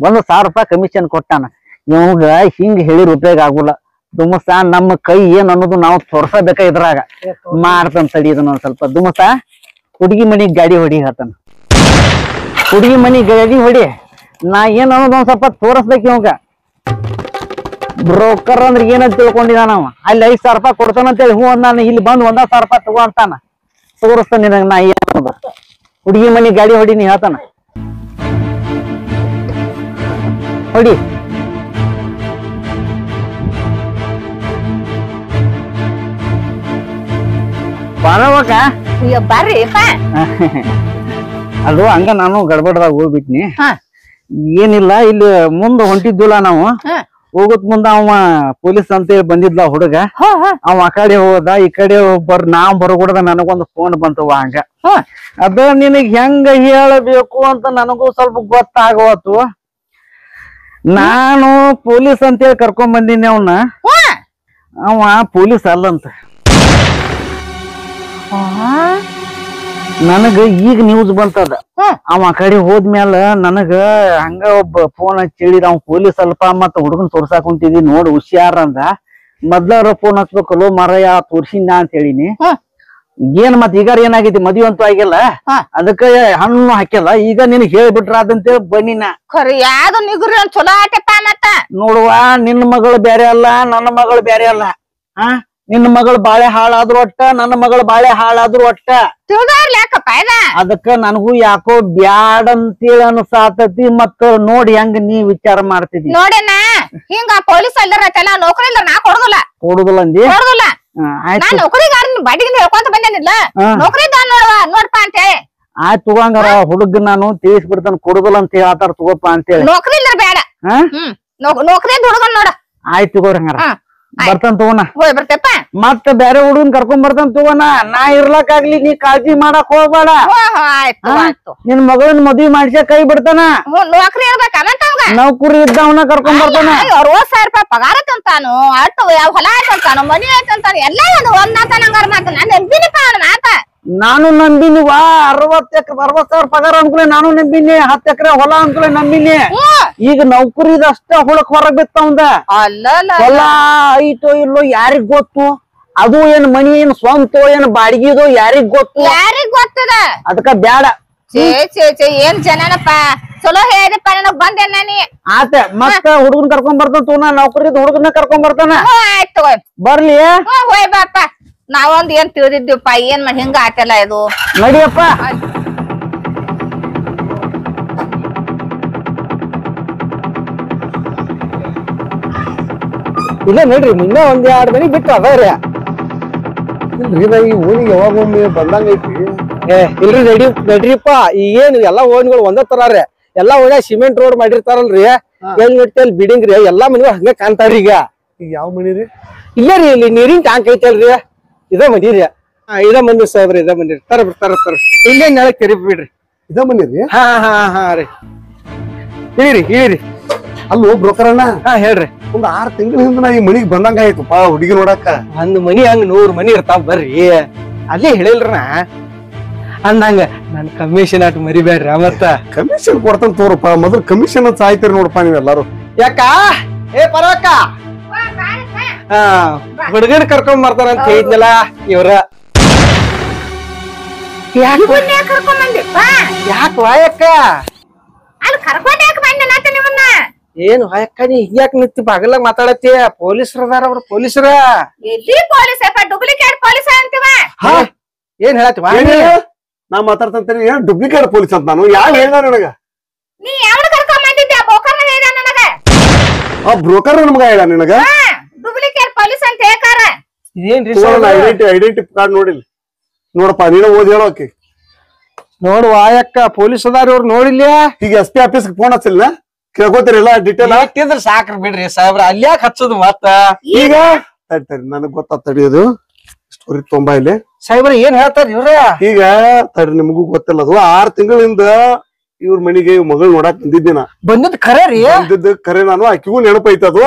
$1,000 ಕಮಿಷನ್ ಕೊಟ್ಟಾನ ಇವಂಗ ಹಿಂಗ್ ಹೇಳಿರ್ ಉಪಯೋಗ ಆಗುಲ್ಲ ದುಮಸ ನಮ್ಮ ಕೈ ಏನ್ ಅನ್ನೋದು ನಾವು ತೋರ್ಸಬೇಕ ಇದ್ರಾಗ ಮಾಡ್ತಾನ ತಡಿ ಇದನ್ನ ಒಂದ್ ಸ್ವಲ್ಪ ದುಮಸ ಹುಡುಗಿ ಮನಿಗ್ ಗಾಡಿ ಹೊಡಿ ಹತನ ಹುಡುಗಿ ಮನಿಗ್ ಗಾಡಿ ಹೊಡಿ ನಾ ಏನ್ ಅನ್ನೋದು ಒಂದ್ ಸ್ವಲ್ಪ ತೋರಿಸ್ಬೇಕು ಇವಂಗ ಬ್ರೋಕರ್ ಅಂದ್ರೆ ಏನಂತ ತಿಳ್ಕೊಂಡಿದ ನಾವ ಅಲ್ಲಿ $5,000 ಕೊಡ್ತಾನ ಅಂತೇಳಿ ಹೂ ನಾನು ಇಲ್ಲಿ ಬಂದ್ $1,000 ತಗೋ ಅಂತಾನ ತೋರಿಸ್ತಾನ ನಿನಗ ನಾ ಏನ್ ಅನ್ನೋದು ಹುಡುಗಿ ಮನಿ ಗಾಡಿ ಹೊಡಿ ನೀ ಹೇಳ್ತಾನ ಹೊಡಿ ಬರಬೇಕ ಬರ್ರಿಪ್ಪ ಅದು ಹಂಗ ನಾನು ಗಡ್ಬಡ್ದಾಗ ಹೋಗ್ಬಿಟ್ನಿ ಏನಿಲ್ಲ ಇಲ್ಲಿ ಮುಂದ ಹೊಂಟಿದ್ದಿಲ್ಲ ನಾವು ಹೋಗತ್ ಮುಂದ ಅವ ಪೊಲೀಸ್ ಅಂತೇಳಿ ಬಂದಿದ್ಲ ಹುಡುಗ ಅವ ಆ ಕಡೆ ಹೋದ ಈ ಕಡೆ ನಾವ್ ಬರಗೂಡದ ನನಗೊಂದು ಫೋನ್ ಬಂತವ ಹಂಗ ಅದ ನಿನಗ್ ಹೆಂಗ ಹೇಳಬೇಕು ಅಂತ ನನಗೂ ಸ್ವಲ್ಪ ಗೊತ್ತಾಗವತ್ತು ನಾನು ಪೊಲೀಸ್ ಅಂತೇಳಿ ಕರ್ಕೊಂಡ್ ಬಂದಿನಿ ಅವನ ಅವ ಪೊಲೀಸ್ ಅಲ್ಲಂತ ನನಗ ಈಗ ನ್ಯೂಸ್ ಬಂತದ ಅವ ಕಡೆ ಹೋದ್ಮ್ಯಾಲ ನನಗ ಹಂಗ ಒಬ್ಬ ಫೋನ್ ಹಚ್ಚಿಳಿದ ಅವ್ ಪೊಲೀಸ್ ಸ್ವಲ್ಪ ಮತ್ತ ಹುಡುಗನ್ ತೋರ್ಸಾಕ್ ಕುಂತಿದಿ ನೋಡ್ ಹುಷಾರ ಅಂದ ಮೊದ್ಲಾರ ಫೋನ್ ಹಚ್ಬೇಕಲ್ಲೋ ಮರಯ ತೋರ್ಸಿನ ಅಂತ ಹೇಳಿನಿ ಏನ್ ಮತ್ ಈಗ ಏನಾಗೈತಿ ಮದ್ವಿ ಅಂತೂ ಆಗಿಲ್ಲ ಅದಕ್ಕ ಹಣ್ಣು ಹಾಕ್ಯಲ್ಲ ಈಗ ನಿನಗ್ ಹೇಳ್ಬಿಟ್ರ ಅದಂತೇಳಿ ಬನ್ನಿನ ಖರಿ ಯಾವ್ದು ನಿಗುರಿ ಚಲೋ ಆಟಪ್ಪ ಮತ್ತ ನೋಡುವ ನಿನ್ನ ಮಗಳು ಬ್ಯಾರೆ ಅಲ್ಲ ನನ್ನ ಮಗಳು ಬ್ಯಾರೆ ಅಲ್ಲ ನಿನ್ನ ಮಗಳು ಬಾಳೆ ಹಾಳಾದ್ರು ಒಟ್ಟ ನನ್ನ ಮಗಳು ಬಾಳೆ ಹಾಳಾದ್ರು ಒಟ್ಟ ತಿಳಿದಾರ್ಲ್ಯಾಕಪ್ಪ ಅದಕ್ಕ ನನಗೂ ಯಾಕೋ ಬ್ಯಾಡ್ ಅಂತೇಳಿ ಅನ್ಸಾತತಿ ಮತ್ತ ನೋಡಿ ಹೆಂಗ ನೀ ವಿಚಾರ ಮಾಡ್ತಿದಿ ನೋಡೇನ ಹಿಂಗ ಪೊಲೀಸ್ ಅಲ್ಲರ ನೌಕರಿ ಇಲ್ಲ ನಾ ಕೊಡುದಿಲ್ಲ ಅಂದಿ ಕೊಡುದಿಲ್ಲ ನಾ ನೌಕರಿಗಾರ ಬಾಡಿಗೆ ಹೇಳ್ಕೊಂತ ಬಂದೇನಿಲ್ಲ ನೌಕರಿ ನೋಡ್ಪಾ ಅಂತ ಹೇಳಿ ಆಯ್ತು ತಗೋಂಗಾರ ಹುಡುಗ ನಾನು ತಿಳಿಸ್ಬಿಡ್ತಾನ ಕೊಡುದಿಲ್ಲ ಅಂತ ಹೇಳ್ತಾರ ತಗೋಪ್ಪ ಅಂತೇಳಿ ನೌಕರಿ ಇಲ್ಲ ಬೇಡ ನೌಕರಿ ಹುಡುಗನ್ ನೋಡ ಆಯ್ತು ತಗೋರಿ ಹಂಗಾರ ಬರ್ತಾನ ತಗೋಣ ಹೋಯ್ ಬರ್ತೇಪ್ಪ ಮತ್ತ ಬ್ಯಾರೆ ಹುಡುಗನ್ ಕರ್ಕೊಂಡ್ ಬರ್ತಾನ ತಗೋಣ ನಾ ಇರ್ಲಕ್ಕಾಗ್ಲಿ ನೀ ಕಾಳಜಿ ಮಾಡಕ್ ಹೋಗ್ಬೇಡ ನಿನ್ ಮಗಳನ್ ಮದ್ವಿ ಮಾಡ್ಸ್ಯಾಕ ಕೈ ಬಿಡ್ತಾನ ನೌಕರಿ ನೌಕರಿ ಇದ್ದವನ ಕರ್ಕೊಂಡ್ ಬರ್ತಾನ $60,000 ಪಗಾರ ತಂತಾನು ಅಟ್ಟು ಹೊಲ ಆಯ್ತಂತಾನು ಮನಿ ಆಯ್ತಂತಾನು ಎಲ್ಲ ಒಂದಂತಾನಂಗಾರ ಮಾತ ನಾನು ನಂಬಿನಿಪ್ಪ ಮಾತ ನಾನು ನಂಬಿನಿವಾ 60,000 ಪಗಾರ ಅನ್ಕೂಲೆ ನಾನು ನಂಬಿನಿ 10 ಎಕರೆ ಹೊಲ ಅನ್ಕೂಲೆ ನಂಬಿನಿ ಈಗ ನೌಕರಿದಷ್ಟ ಹುಳಕ್ ಹೊರಗ್ ಬಿತ್ತವಂದ ಹೊಲ ಐತೋ ಇಲ್ಲೋ ಯಾರಿಗ್ ಗೊತ್ತು ಅದು ಏನ್ ಮನಿ ಏನ್ ಸ್ವಂತ ಏನ್ ಬಾಡಿಗೆದೋ ಯಾರಿಗ್ ಗೊತ್ತು ಯಾರಿಗ್ ಗೊತ್ತದ ಅದಕ್ಕ ಬ್ಯಾಡ ಏನ್ ಜನನಪ್ಪ ಚಲೋ ಹೇಳಿದಪ್ಪ ನನಗ್ ಬಂದೇನ ನೀ ಆತ ಮತ್ತ ಹುಡುಗನ್ ಕರ್ಕೊಂಡ್ ಬರ್ತಾನ ತೂ ನಾ ನೌಕರಿ ಹುಡುಗನ ಕರ್ಕೊಂಡ್ ಬರ್ತಾನ ಆಯ್ತು ಬರ್ಲಿ ಹೋಯ್ ಬಾಪ ನಾವೊಂದ್ ಏನ್ ತಿಳಿದಿದ್ದೀವಪ್ಪ ಏನ್ ಹಿಂಗ ಆತಲ್ಲ ಇದು ನಡಿಯಪ್ಪ ಇಲ್ಲ ನೋಡ್ರಿ ಮುನ್ನ ಒಂದ್ 2 ಮನಿ ಬಿಟ್ಟು ಅದಾವ್ರಿ ಇಲ್ರಿ ಈ ಓಣಿಗೆ ಯಾವಾಗೊಮ್ಮೆ ಬಂದಂಗ ಐತಿ ಇಲ್ರಿ ನಡ್ರಿಪ್ಪ ಈಗೇನು ಎಲ್ಲಾ ಓಣಿಗಳು ಒಂದೇ ತರಾರಿ ಎಲ್ಲಾ ಓಣ್ಯಾಗ ಸಿಮೆಂಟ್ ರೋಡ್ ಮಾಡಿರ್ತಾರಲ್ರಿ ಏನ್ ನೋಡ್ತಿ ಅಲ್ಲಿ ಬಿಲ್ಡಿಂಗ್ ರೀ ಎಲ್ಲಾ ಮನಿಗಳು ಹಂಗ ಕಾಣ್ತಾವ್ರಿ ಈಗ ಯಾವ ಮನಿ ರೀ ಇಲ್ಲೇ ರೀ ಇಲ್ಲಿ ನೀರಿನ ಟ್ಯಾಂಕ್ ಐತಲ್ರಿ ಇದ ಮನಿ ರೀ ಇದ ಮಂದಿ ಸಾಹೇಬ್ರಿ ಇದ ಮಂದಿ ತರ ಇಲ್ಲೇ ನಾಳೆ ಕೆರಿ ಬಿಡ್ರಿ ಇದ ಮನಿ ರೀ ಹಾ ರೀ ಇಳಿರಿ ಅಲ್ಲೋ ಬ್ರೋಕರ್ ಅಣ್ಣ ಹೇಳ್ರಿ ಒಂದ್ 6 ತಿಂಗಳ ಹಿಂದ ನಾ ಈ ಮನಿಗ್ ಬಂದಂಗ ಆಯ್ತಪ್ಪ ಹುಡುಗಿ ನೋಡಾಕ ಒಂದ್ ಮನಿ ಹಂಗ 100 ಮನಿ ಇರ್ತಾವ ಬರ್ರಿ ಅಲ್ಲೇ ಹೇಳಿಲ್ರ ಅಂದಂಗ ನನ್ ಕಮಿಷನ್ ಅಟ್ ಮರಿಬೇಡ್ರಿ ಮತ್ತ ಕಮಿಷನ್ ಕೊಡ್ತಾನ ತೋರಪ್ಪ ಮೊದಲು ಕಮಿಷನ್ ಅಂತ ಸಾಯ್ತೀರಿ ನೋಡಪ್ಪ ನೀವೆಲ್ಲಾರು ಯಾಕ ಪರವಕ್ಕ ಹುಡುಗನ್ ಕರ್ಕೊಂಡ್ ಬರ್ತಾರ ಅಂತ ಹೇಳಿದ್ನಲ್ಲ ಇವ್ರ ಯಾಕ ವಾಯಕ್ಕ ಅಲ್ಲಿ ಕರ್ಕೊಂಡ್ ಯಾಕೆ ಬಂದೆ ನಾತ ನಿಮ್ಮನ್ನ ಏನು ವಾಯಕ್ಕ ನೀ ಯಾಕೆ ನಿಂತಿ ಬಾಗಲಾಗ ಮಾತಾಡತ್ತಿ ಪೊಲೀಸರ ಅದಾರ ಅವ್ರ ಪೊಲೀಸರ ಎಲ್ಲಿ ಪೊಲೀಸ್ ಡೂಪ್ಲಿಕೇಟ್ ಪೊಲೀಸ್ ಅಂತೀವ ಏನ್ ಹೇಳತ್ತಿ ನಾ ಮಾತಾಡ್ತಂತೇನೆ ಏನ್ ಡೂಪ್ಲಿಕೇಟ್ ಪೊಲೀಸ್ ಅಂತ ನಾನು ಯಾರು ಹೇಳ್ದ ನನಗ ನೀ ಯಾವ್ದು ಕರ್ಕೊಂಡ್ ಬಂದಿದ್ದೆ ಬೋಕರ್ನ ಹೇಳ್ದ ನನಗ ಆ ಬ್ರೋಕರ್ ನಮ್ಗ ಹೇಳ ನಿನಗ ಡೂಪ್ಲಿಕೇಟ್ ಪೊಲೀಸ್ ಅಂತ ಹೇಳ್ತಾರ ಇದೇನ್ರಿ ಐಡೆಂಟಿ ಕಾರ್ಡ್ ನೋಡಿಲ್ಲ ನೋಡಪ್ಪ ನೀನು ಓದಿ ಹೇಳೋಕೆ ನೋಡು ವಾಯಕ್ಕ ಪೊಲೀಸ್ ಅದಾರ ಇವ್ರು ನೋಡಿಲ್ಲ ಈಗ SP ಆಫೀಸ್ ಫೋನ್ ಹಚ್ಚಿಲ್ಲ ಕೇಳ್ಕೋತೀರಿಲ್ಲ ಡಿಟೇಲ್ ಹಾಕಿದ್ರ ಸಾಕ್ರಿ ಬಿಡ್ರಿ ಸಾಹೇಬ್ರ ಅಲ್ಲಿ ಯಾಕೆ ಹಚ್ಚೋದು ಮತ್ತ ಈಗ ತಡಿ ನನಗ್ ಗೊತ್ತ ತಡಿಯೋದು ಸ್ಟೋರಿ ತುಂಬಾ ಇಲ್ಲಿ ಸಾಹೇಬ್ರ ಏನ್ ಹೇಳ್ತಾರ ಇವ್ರ ಈಗ ತಡಿ ನಿಮಗೂ ಗೊತ್ತಿಲ್ಲ ಅದು 6 ತಿಂಗಳಿಂದ ಇವ್ರ ಮನಿಗೆ ಮಗಳು ನೋಡಾಕ್ ಬಂದಿದ್ದೆ ನಾ ಬಂದದ್ ಖರೆ ರೀ ಬಂದಿದ್ದು ಖರೆ ನಾನು ಆಕಿಗೂ ನೆನಪೈತ ಅದು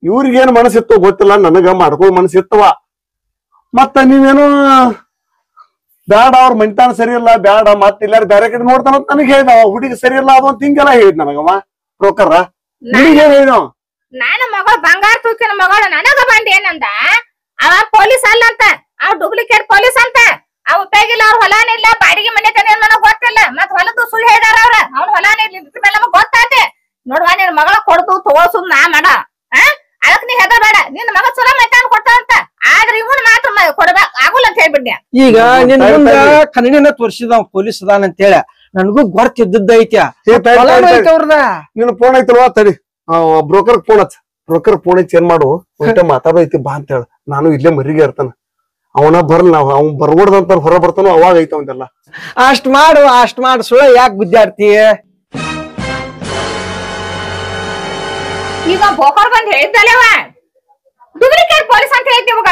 ಇವ್ರಿಗೆ ಏನ್ ಮನಸ್ಸಿತ್ತು ಗೊತ್ತಿಲ್ಲ ನನಗ ಮಾಡ್ಕೊಳ್ಳೋ ಮನಸ್ಸಿತ್ತವ ಮತ್ತ ನೀವೇನು ಬ್ಯಾಡ ಅವ್ರ ಮನಿತಾನ ಸರಿ ಇಲ್ಲ ಬ್ಯಾಡ ಮತ್ತ ಇಲ್ಲಾರ ಬ್ಯಾರೆ ಕಡೆ ನೋಡ್ತಾನ ಅಂತ ನನಗೆ ಹೇಳಿದ ಹುಡುಗಿ ಸರಿ ಇಲ್ಲ ಅದು ಅಂತ ಹಿಂಗೆಲ್ಲ ಹೇಳಿದ್ ನನಗವ ಬ್ರೋಕರ್ ನಿನಗೆ ಏನ್ ಹೇಳಿದ ನಾನು ಮಗಳು ಬಂಗಾರ ತೂಕಿನ ಮಗಳು ನನಗ ಬಂದ ಏನಂದ ಅವ ಪೊಲೀಸ್ ಅಲ್ಲ ಅಂತ ಅವ್ ಡೂಪ್ಲಿಕೇಟ್ ಪೊಲೀಸ್ ಅಂತ ಅವ್ ಉಪಯೋಗಿಲ್ಲ ಅವ್ರ ಹೊಲಾನಿಲ್ಲ ಬಾಡಿಗೆ ಮನೆ ತನ ನನಗ್ ಗೊತ್ತಿಲ್ಲ ಮತ್ ಹೊಲದ್ದು ಸುಳ್ಳು ಹೇಳಿದಾರ ಅವ್ರ ಅವ್ನ ಹೊಲಾನಿಲ್ಲ ಮೇಲೆ ನಮಗ್ ಗೊತ್ತಾತೆ ನೋಡುವ ನಿನ್ ಮಗಳ ಕೊಡ್ತು ತಗೋಸು ನಾ ಮಾಡ ಅದಕ್ ನೀ ಹೆದರ್ಬೇಡ ನಿನ್ ಮಗ ಚಲೋ ಮೈತಾನ ಕೊಡ್ತಾವಂತ ಆದ್ರೆ ಇವನ್ ಮಾತ್ರ ಕೊಡ್ಬೇಕ ಆಗುಲ್ಲ ಅಂತ ಹೇಳ್ಬಿಡ್ನ್ಯಾ ಈಗ ನಿನ್ ಮುಂದ ಕನ್ನಡಿನ ತೋರ್ಸಿದ ಪೊಲೀಸ್ ಅದಾನ ಅಂತ ಹೇಳ ನನಗೂ ಗೊತ್ತಿದ್ದದ ಐತ್ಯ ಅವ್ರದ ನಿನ್ ಫೋನ್ ಐತಲ್ವಾ ತಡಿ ಬ್ರೋಕರ್ ಫೋನ್ ಹಚ್ಚ ಬ್ರೋಕರ್ ಫೋನ್ ಹಚ್ಚಿ ಏನ್ ಮಾಡು ಒಟ್ಟ ಮಾತಾಡೈತಿ ಬಾ ಅಂತ ಹೇಳ ನಾನು ಇಲ್ಲೇ ಮರಿಗೆ ಇರ್ತಾನ ಅವನ ಬರ್ಲ ಅವ್ನ್ ಬರ್ಬೋಡ್ದಂತ ಹೊರ ಬರ್ತಾನೋ ಅವಾಗ ಐತ ಅವಂದೆಲ್ಲ ಅಷ್ಟ್ ಮಾಡು ಸುಳ್ಳ ಯಾಕೆ ಗುದ್ದಾಡ್ತಿ ಈಗ ಬೋಕರ್ ಬಂದ್ ಹೇಳಿದ್ದಲ್ಲವ ಡೂಪ್ಲಿಕೇಟ್ ಪೊಲೀಸ್ ಅಂತ ಹೇಳ್ತಿ ಇವಾಗ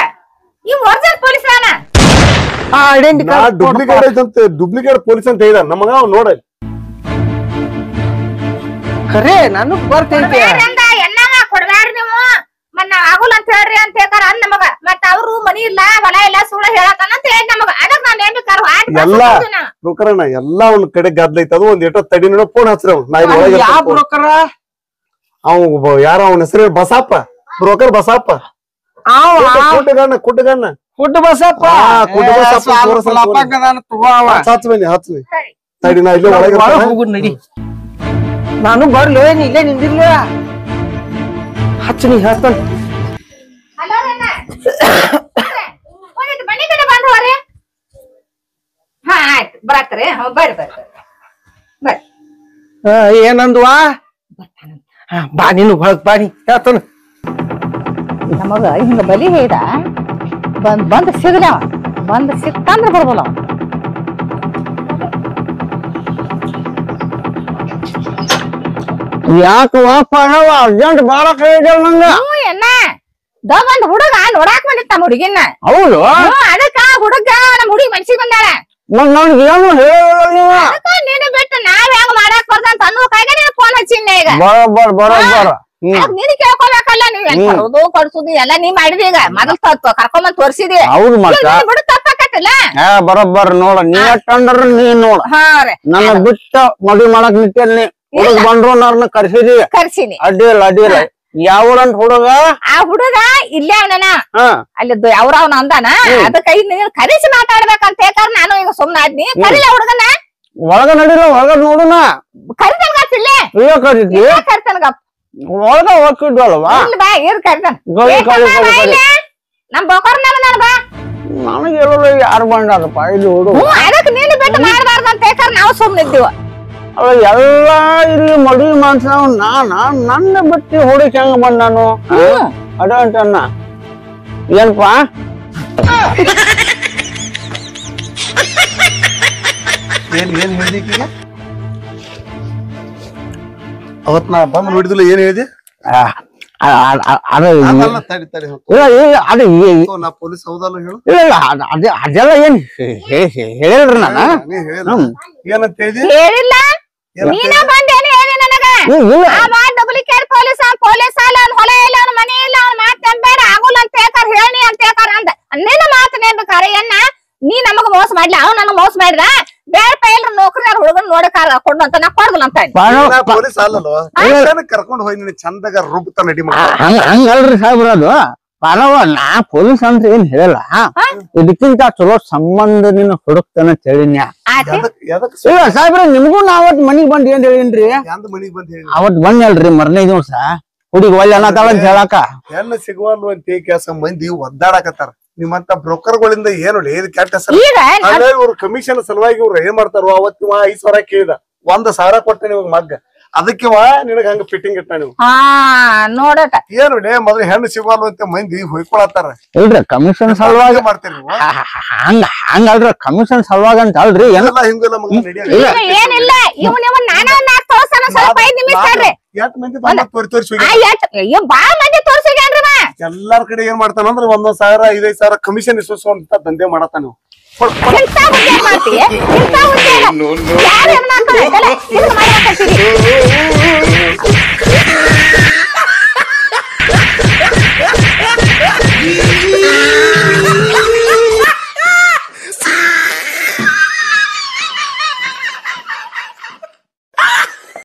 ಈ ಒರಿಜಿನಲ್ ಪೊಲೀಸ್ ಡೂಪ್ಲಿಕೇಟ್ ಐತಂತ ಡೂಪ್ಲಿಕೇಟ್ ಪೊಲೀಸ್ ಅಂತ ಹೇಳಿದ ನಮಗ ಅವ್ ನೋಡ ಖರೆ ನಾನು ಬರ್ತೈತಿ ಎನ್ನಾಗ ಕೊಡ್ಬ್ಯಾಡ್ರಿ ನೀವು ಮತ್ ನಾವ್ ಆಗುಲ್ ಅಂತ ಹೇಳ್ರಿ ಅಂತ ಹೇಳ್ತಾರ ಅಂದ್ ನಮಗ ಮತ್ ಅವ್ರು ಮನಿ ಇಲ್ಲ ಹೊಲ ಇಲ್ಲ ಸುಳ್ಳ ಹೇಳತಾನ ಅಂತ ಹೇಳಿ ನಮಗ ಅದಕ್ ನಾನ್ ಏನ್ ಬೇಕಾರು ಎಲ್ಲಾ ಬ್ರೋಕರಣ್ಣ ಎಲ್ಲಾ ಒಂದ್ ಕಡೆ ಗದ್ಲೈತ ಅದು ಒಂದ್ ಎಷ್ಟೋ ತಡಿ ಫೋನ್ ಹಚ್ಚ್ರಿ ಅವ್ ಯಾರ ಅವನ ಹೆಸರು ಬಸಪ್ಪ ಬ್ರೋಕರ್ ಬಸಪ್ಪ ಕುಟ್ಟಗಣ್ಣ ಫುಡ್ ಬಸಪ್ಪ ಹಚ್ಬನಿ ತಡಿ ನಾ ಇಲ್ಲೇ ಒಳಗೆ ಹೋಗುದ್ ನಡಿ ನಾನು ಬರ್ಲಿ ನೀ ಇಲ್ಲೇ ನಿಂದಿರ್ಲ ಹಚ್ಚ ನೀ ಹೇಳ್ತಾನ ಮನಿ ಕಡೆ ಬಂದ್ ಹೋರಿ ಹಾ ಆಯ್ತು ಬರತ್ರಿ ಬರ್ರಿ ಬರ್ರಿ ಬರ್ರಿ ಏನಂದ್ವಾ ಬಾ ನೀನು ಹೊಳಗ್ ಬಾ ನೀ ಹೇಳ್ತಾನ ನಮಗ ಹಿಂಗ ಬಲಿ ಹೇಳ್ದ ಬಂದ್ ಸಿಗಲವ ಬಂದ್ ಸಿಕ್ತಂದ್ರ ಬರ್ಬೋಲ ಯಾಕ ಅರ್ಜೆಂಟ್ ಬಾಳಕ್ ಹೇಳಿದಲ್ ನಂಗ ಎನ್ನ ಒಂದ್ ಹುಡುಗ ನೋಡಾಕ್ ಬಂದಿತ್ತ ನಮ್ಮ ಹುಡುಗಿನ ಹೌದು ಅದಕ್ಕ ಹುಡುಗ ನಮ್ ಹುಡುಗಿ ಮನ್ಸಿಗೆ ಬಂದಾಳ ಏನು ಅದಕ್ಕ ನೀನು ಬಿಟ್ಟು ನಾವ್ ಹೆಂಗ್ ಮಾಡಾಕ್ ಬರ್ದಂತ ಅನ್ನೋ ಕಾಯಿಗೆ ನೀನು ಫೋನ್ ಹಚ್ಚಿನ ಈಗ ಬರೋಬ್ಬರ ನೀನು ಕೇಳ್ಕೊಬೇಕಲ್ಲ ನೀವ್ ಹೆಂಗ್ ಕೊಡೋದು ಕೊಡ್ಸುದು ಎಲ್ಲ ನೀ ಮಾಡಿದಿ ಈಗ ಮೊದಲ್ ಕರ್ಕೊಂಬಂದ್ ತೋರ್ಸಿದಿ ಹೌದು ಮತ್ತ ಬಿಡು ತಪ್ಪಾಕತ್ತಿಲ್ಲ ಬರೋಬ್ಬರ ನೋಡ ನೀ ಎಟ್ಟಂದ್ರ ನೀನ್ ನೋಡ ಹಾ ರೀ ನನ್ನ ಬಿಟ್ಟ ಮದ್ವಿ ಮಾಡಕ್ ನಿಂತೇನಿ ಹುಡುಗ ಬಂದ್ರು ನನ್ನ ಕರ್ಸಿದಿ ಕರ್ಸಿನಿ ಅಡ್ಡಿಲ್ಲ ಯಾವೂರಂತ ಹುಡುಗ ಆ ಹುಡುಗ ಇಲ್ಲೇ ಅವನ ಅಲ್ಲಿ ಅವ್ನ ಅಂದಾನ ಅದಕ್ಕ ನೀನ್ ಕರಿಸಿ ಮಾತಾಡ್ಬೇಕಂತ ಹೇಳ್ತಾರ ನಾನು ಈಗ ಸುಮ್ನ ಆದ್ನಿ ಕರಿಲ ಹುಡುಗನ ಒಳಗ ನಡಿಲ್ಲ ಒಳಗ ನೋಡುನ ಕರಿತನ್ಗಪ್ಪ ಇಲ್ಲೇ ಅಯ್ಯೋ ಕರೀತಿ ಕರಿತನ್ಗಪ್ಪ ಒಳಗ ಹೋಗಿದ್ವಲ್ವಾ ಬಾ ಇರ್ ಕರಿತನ್ ನಮ್ ಬೋಕರ್ ನಾನು ಬಾ ನನಗೆ ಹೇಳಲ್ಲ ಯಾರು ಬಂದಾರಪ್ಪ ಇಲ್ಲಿ ಹುಡುಗ ಅದಕ್ಕೆ ನೀನು ಬಿಟ್ಟು ಮಾಡಬಾರ್ದು ಅಂತ ಹೇಳ್ತಾರೆ ನಾವು ಸುಮ್ಮನಿದ್ದೀವ ಅವ ಎಲ್ಲಾ ಇಲ್ಲಿ ಮದುವೆ ಮಾನ್ಸ ನನ್ನ ಬಿಟ್ಟು ಹುಡುಕ್ ಹೆಂಗ ಬಂದ ನಾನು ಅದ ಅಂತನ್ನ ಏನಪ್ಪಾ ಏನ್ ಹೇಳಿದೀಗ ಅವತ್ ನಾ ಬಂದ್ ನೋಡಿದಿಲ್ಲ ಏನ್ ಹೇಳಿದೆ ತಡಿ ತಡಿ ನಾ ಪೊಲೀಸ್ ಹೌದಲ್ಲ ಹೇಳು ಅದೆಲ್ಲ ಏನ್ ಹೇಳಿಲ್ರಿ ನಾನು ಏನಂತ ಹೇಳಿದಿ ಹೇಳಿಲ್ಲ ನೀನ ಬಂದೇನೆ ಹೇಳಿ ನನಗ ಡೂಪ್ಲಿಕೇಟ್ ಪೊಲೀಸ್ ಅಲ್ಲ ಅವ್ನ ಹೊಲ ಇಲ್ಲ ಅವ್ನ ಮನೆ ಇಲ್ಲ ಅವ್ನ ಮಾತ್ ನಂಬೇಡ ಆಗುಲ್ಲ ಅಂತ ಹೇಳ್ತಾರ ಹೇಳಿ ಅಂತ ಹೇಳ್ತಾರ ಅಂದ ನಿನ್ನ ಮಾತು ನೇಮ್ಬೇಕಾರ ಏನ ನೀ ನಮಗ ಮೋಸ ಮಾಡ್ಲಿ ಅವ್ನು ನನಗ ಮೋಸ ಮಾಡಿದ ಬೇಡ ಇಲ್ರ ನೌಕರಿದಾರ ಹುಡುಗನ್ ನೋಡಕಾರ ಕೊಡು ಅಂತ ನಾ ಕೊಡುದಿಲ್ಲ ಅಂತ ಪೊಲೀಸ್ ಅಲ್ಲಲ್ವ ಕರ್ಕೊಂಡ್ ಹೋಗಿ ನೀನ್ ಚಂದಾಗ ರುಬ್ತ ನಡಿ ಹಂಗಲ್ರಿ ಸಾಹೇಬ್ರ ಅದು ಪರವ ನಾ ಪೊಲೀಸ್ ಅಂತ ಏನ್ ಹೇಳಲ್ಲ ಇದಕ್ಕಿಂತ ಚಲೋ ಸಂಬಂಧ ನಿನ್ನ ಹುಡುಕ್ತಾನ ಹೇಳಿನ್ಯಾ ಇಲ್ಲ ಸಾಹೇಬ್ರ ನಿಮ್ಗೂ ನಾ ಅವತ್ ಮನಿಗ್ ಬಂದ್ ಏನ್ ಹೇಳಿನ್ರಿ ಅವತ್ ಬಂದ್ನಲ್ರಿ ಮರ್ನೇ ದಿವಸ ಹುಡುಗಿ ಒಳ್ಳೆ ಅನ್ನತಾಳ ಅಂತ ಹೇಳಾಕ ಹೆಣ್ಣು ಸಿಗುವಲ್ವ ಅಂತ ಕೆಲಸ ಮಂದಿ ಒದ್ದಾಡಕತ್ತಾರ ನಿಮ್ಮಂತ ಬ್ರೋಕರ್ಗಳಿಂದ ಏನು ಏನ್ ಕೆಟ್ಟ ಇವ್ರ ಕಮಿಷನ್ ಸಲುವಾಗಿ ಇವ್ರು ಏನ್ ಮಾಡ್ತಾರ ಅವತ್ತು 5,000 ಕೇಳಿದ 1,000 ಕೊಟ್ಟೆ ನಿಮಗ್ ಮಗ್ಗ ಅದಕ್ಕೆ ನಿನಗ ಹಂಗ ಫಿಟ್ಟಿಂಗ್ ಇಟ್ಟ ನೀವು ನೋಡಟ ಏನು ಮೊದಲು ಹೆಣ್ಣು ಸಿಗುವಲ್ವ ಅಂತ ಮಂದಿ ಹೊಯ್ಕೊಳತ್ತಾರ ಇಲ್ರಿ ಕಮಿಷನ್ ಸಲುವಾಗಿ ಮಾಡ್ತೀರಿ ಹಂಗಲ್ರಿ ಕಮಿಷನ್ ಸಲುವಾಗಿ ಅಂತ ಅಲ್ರಿ ಏನೆಲ್ಲ ಹಿಂಗೆಲ್ಲ ಮಗ ಏನಿಲ್ಲ ಎಷ್ಟ್ ಮಂದಿ ತೋರಿಸಿ ಬಾಳ ಮಂದಿ ತೋರ್ಸಿಗ್ಯಾನ್ರಿ ಎಲ್ಲಾರ ಕಡೆ ಏನ್ ಮಾಡ್ತಾನಂದ್ರ 1,000 5,000 ಕಮಿಷನ್ ಇಸ್ಕೊಂತ ದಂಧೆ ಮಾಡತಾನ ಯಾರು